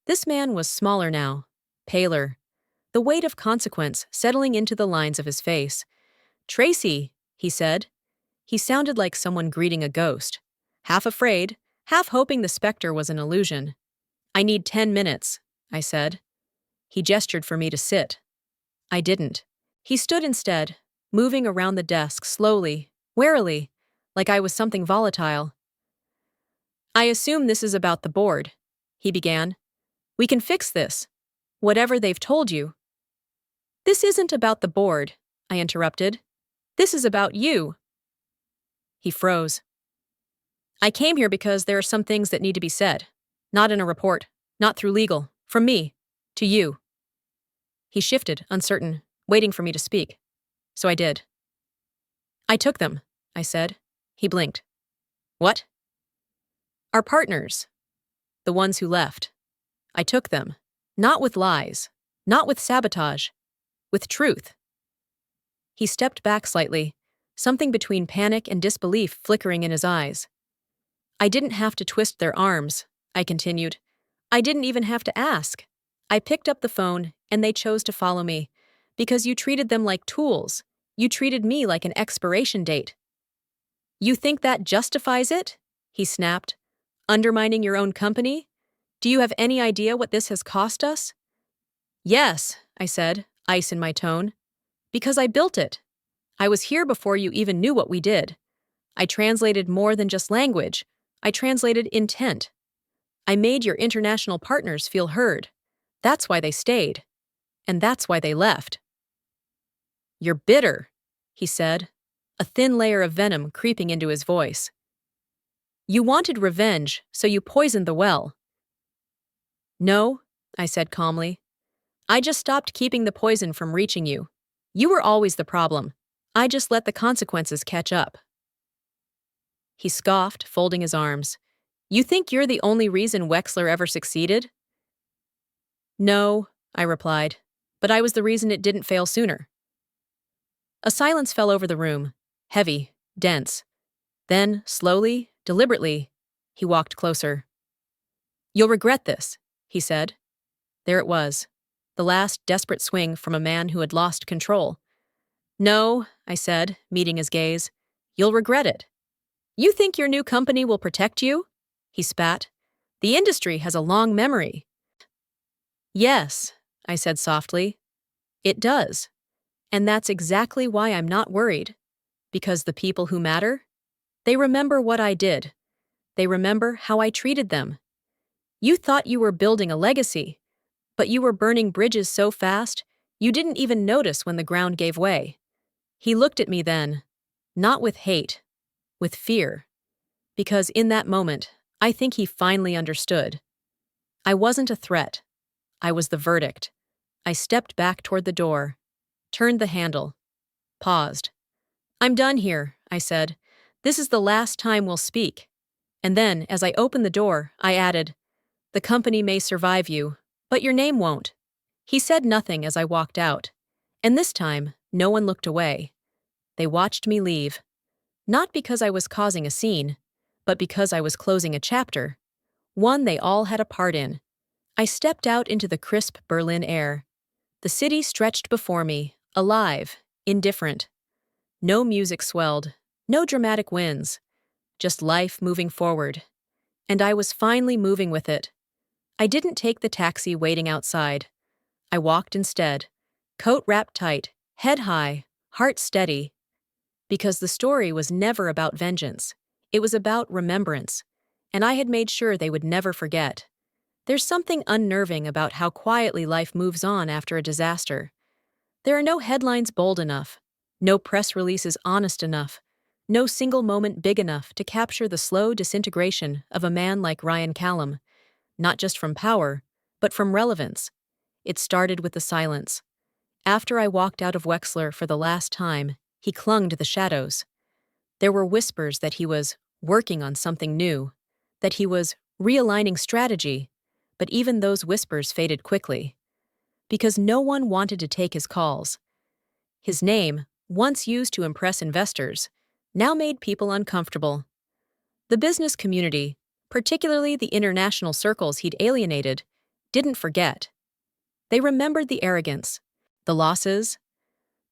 Speaker 1: This man was smaller now, paler, the weight of consequence settling into the lines of his face. "Tracy," he said. He sounded like someone greeting a ghost, half afraid, half hoping the specter was an illusion. "I need 10 minutes, I said. He gestured for me to sit. I didn't. He stood instead, moving around the desk slowly, warily, like I was something volatile. "I assume this is about the board," he began. "We can fix this. Whatever they've told you." "This isn't about the board," I interrupted. "This is about you." He froze. "I came here because there are some things that need to be said. Not in a report, not through legal, from me, to you." He shifted, uncertain, waiting for me to speak. So I did. "I took them," I said. He blinked. "What?" "Our partners. The ones who left. I took them. Not with lies. Not with sabotage. With truth." He stepped back slightly, something between panic and disbelief flickering in his eyes. "I didn't have to twist their arms," I continued. "I didn't even have to ask. I picked up the phone, and they chose to follow me, because you treated them like tools. You treated me like an expiration date." "You think that justifies it?" he snapped. "Undermining your own company? Do you have any idea what this has cost us?" "Yes," I said, ice in my tone. "Because I built it. I was here before you even knew what we did. I translated more than just language. I translated intent. I made your international partners feel heard. That's why they stayed. And that's why they left." "You're bitter," he said, a thin layer of venom creeping into his voice. "You wanted revenge, so you poisoned the well." "No," I said calmly. "I just stopped keeping the poison from reaching you. You were always the problem. I just let the consequences catch up." He scoffed, folding his arms. "You think you're the only reason Wexler ever succeeded?" "No," I replied, "but I was the reason it didn't fail sooner." A silence fell over the room, heavy, dense. Then, slowly, deliberately, he walked closer. "You'll regret this," he said. There it was, the last desperate swing from a man who had lost control. "No," I said, meeting his gaze. "You'll regret it." "You think your new company will protect you?" he spat. "The industry has a long memory." "Yes," I said softly. "It does. And that's exactly why I'm not worried. Because the people who matter? They remember what I did. They remember how I treated them. You thought you were building a legacy, but you were burning bridges so fast, you didn't even notice when the ground gave way. He looked at me then, not with hate, with fear, because in that moment, I think he finally understood. I wasn't a threat. I was the verdict. I stepped back toward the door, turned the handle, paused. I'm done here, I said. This is the last time we'll speak. And then, as I opened the door, I added, the company may survive you, but your name won't. He said nothing as I walked out. And this time, no one looked away. They watched me leave. Not because I was causing a scene, but because I was closing a chapter, one they all had a part in. I stepped out into the crisp Berlin air. The city stretched before me, alive, indifferent. No music swelled, no dramatic winds, just life moving forward. And I was finally moving with it. I didn't take the taxi waiting outside. I walked instead, coat wrapped tight, head high, heart steady. Because the story was never about vengeance. It was about remembrance, and I had made sure they would never forget. There's something unnerving about how quietly life moves on after a disaster. There are no headlines bold enough, no press releases honest enough, no single moment big enough to capture the slow disintegration of a man like Ryan Callum, not just from power, but from relevance. It started with the silence. After I walked out of Wexler for the last time, he clung to the shadows. There were whispers that he was working on something new, that he was realigning strategy, but even those whispers faded quickly. Because no one wanted to take his calls. His name, once used to impress investors, now made people uncomfortable. The business community, particularly the international circles he'd alienated, didn't forget. They remembered the arrogance, the losses,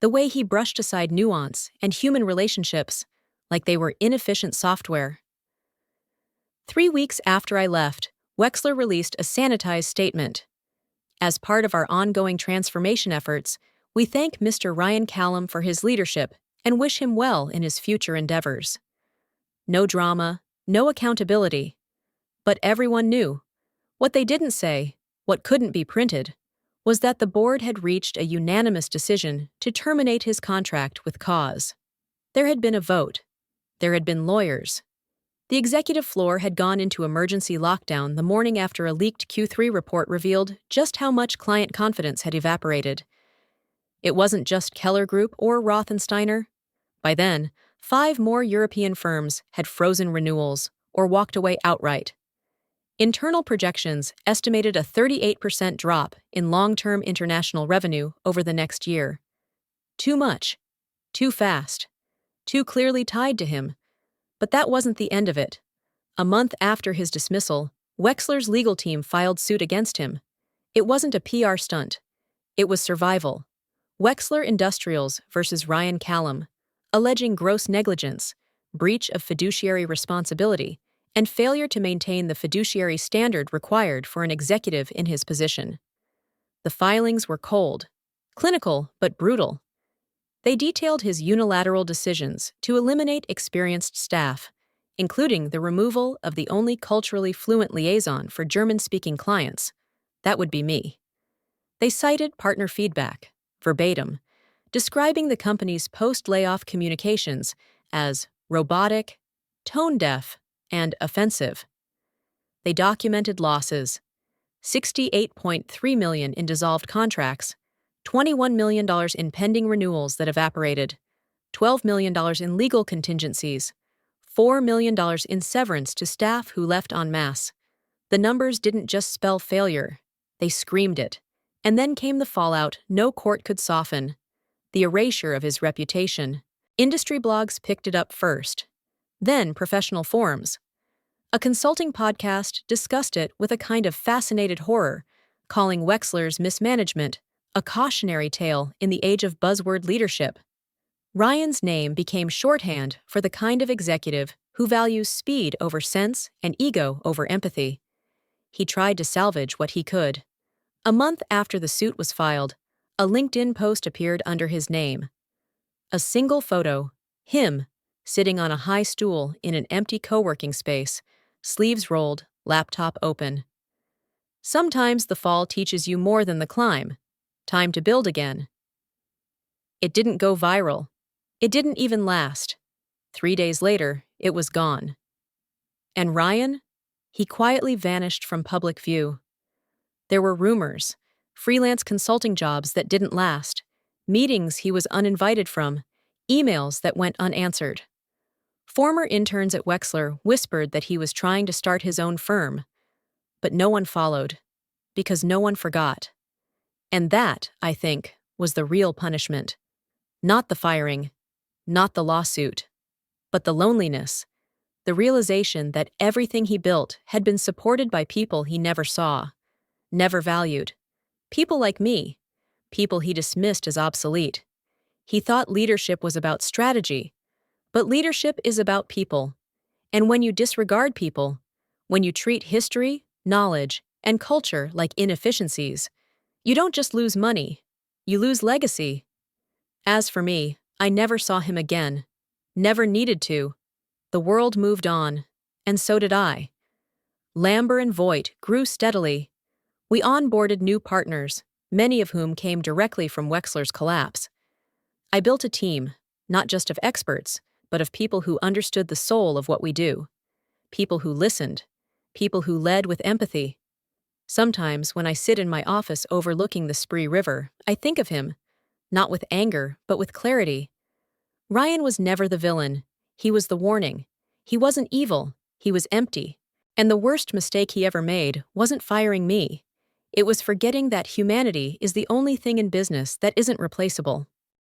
Speaker 1: the way he brushed aside nuance and human relationships like they were inefficient software. 3 weeks after I left, Wexler released a sanitized statement. As part of our ongoing transformation efforts, we thank Mr. Ryan Callum for his leadership and wish him well in his future endeavors. No drama, no accountability. But everyone knew. What they didn't say, what couldn't be printed, was that the board had reached a unanimous decision to terminate his contract with cause. There had been a vote. There had been lawyers. The executive floor had gone into emergency lockdown the morning after a leaked Q3 report revealed just how much client confidence had evaporated. It wasn't just Keller Group or Rothensteiner. By then, 5 more European firms had frozen renewals or walked away outright. Internal projections estimated a 38% drop in long-term international revenue over the next year. Too much. Too fast. Too clearly tied to him. But that wasn't the end of it. A month after his dismissal, Wexler's legal team filed suit against him. It wasn't a PR stunt. It was survival. Wexler Industrials versus Ryan Callum, alleging gross negligence, breach of fiduciary responsibility, and failure to maintain the fiduciary standard required for an executive in his position. The filings were cold, clinical but brutal. They detailed his unilateral decisions to eliminate experienced staff, including the removal of the only culturally fluent liaison for German-speaking clients. That would be me. They cited partner feedback, verbatim, describing the company's post-layoff communications as robotic, tone-deaf, and offensive. They documented losses: $68.3 million in dissolved contracts, $21 million in pending renewals that evaporated, $12 million in legal contingencies, $4 million in severance to staff who left en masse. The numbers didn't just spell failure, they screamed it. And then came the fallout no court could soften: the erasure of his reputation. Industry blogs picked it up first. Then professional forums. A consulting podcast discussed it with a kind of fascinated horror, calling Wexler's mismanagement a cautionary tale in the age of buzzword leadership. Ryan's name became shorthand for the kind of executive who values speed over sense and ego over empathy. He tried to salvage what he could. A month after the suit was filed, a LinkedIn post appeared under his name. A single photo, him, sitting on a high stool in an empty co-working space, sleeves rolled, laptop open. Sometimes the fall teaches you more than the climb. Time to build again. It didn't go viral. It didn't even last. 3 days later, it was gone. And Ryan? He quietly vanished from public view. There were rumors, freelance consulting jobs that didn't last, meetings he was uninvited from, emails that went unanswered. Former interns at Wexler whispered that he was trying to start his own firm, but no one followed, because no one forgot. And that, I think, was the real punishment. Not the firing, not the lawsuit, but the loneliness, the realization that everything he built had been supported by people he never saw, never valued. People like me, people he dismissed as obsolete. He thought leadership was about strategy, but leadership is about people. And when you disregard people, when you treat history, knowledge, and culture like inefficiencies, you don't just lose money, you lose legacy. As for me, I never saw him again. Never needed to. The world moved on, and so did I. Lamber and Voigt grew steadily. We onboarded new partners, many of whom came directly from Wexler's collapse. I built a team, not just of experts, but of people who understood the soul of what we do. People who listened. People who led with empathy. Sometimes, when I sit in my office overlooking the Spree River, I think of him, not with anger, but with clarity. Ryan was never the villain. He was the warning. He wasn't evil. He was empty. And the worst mistake he ever made wasn't firing me. It was forgetting that humanity is the only thing in business that isn't replaceable.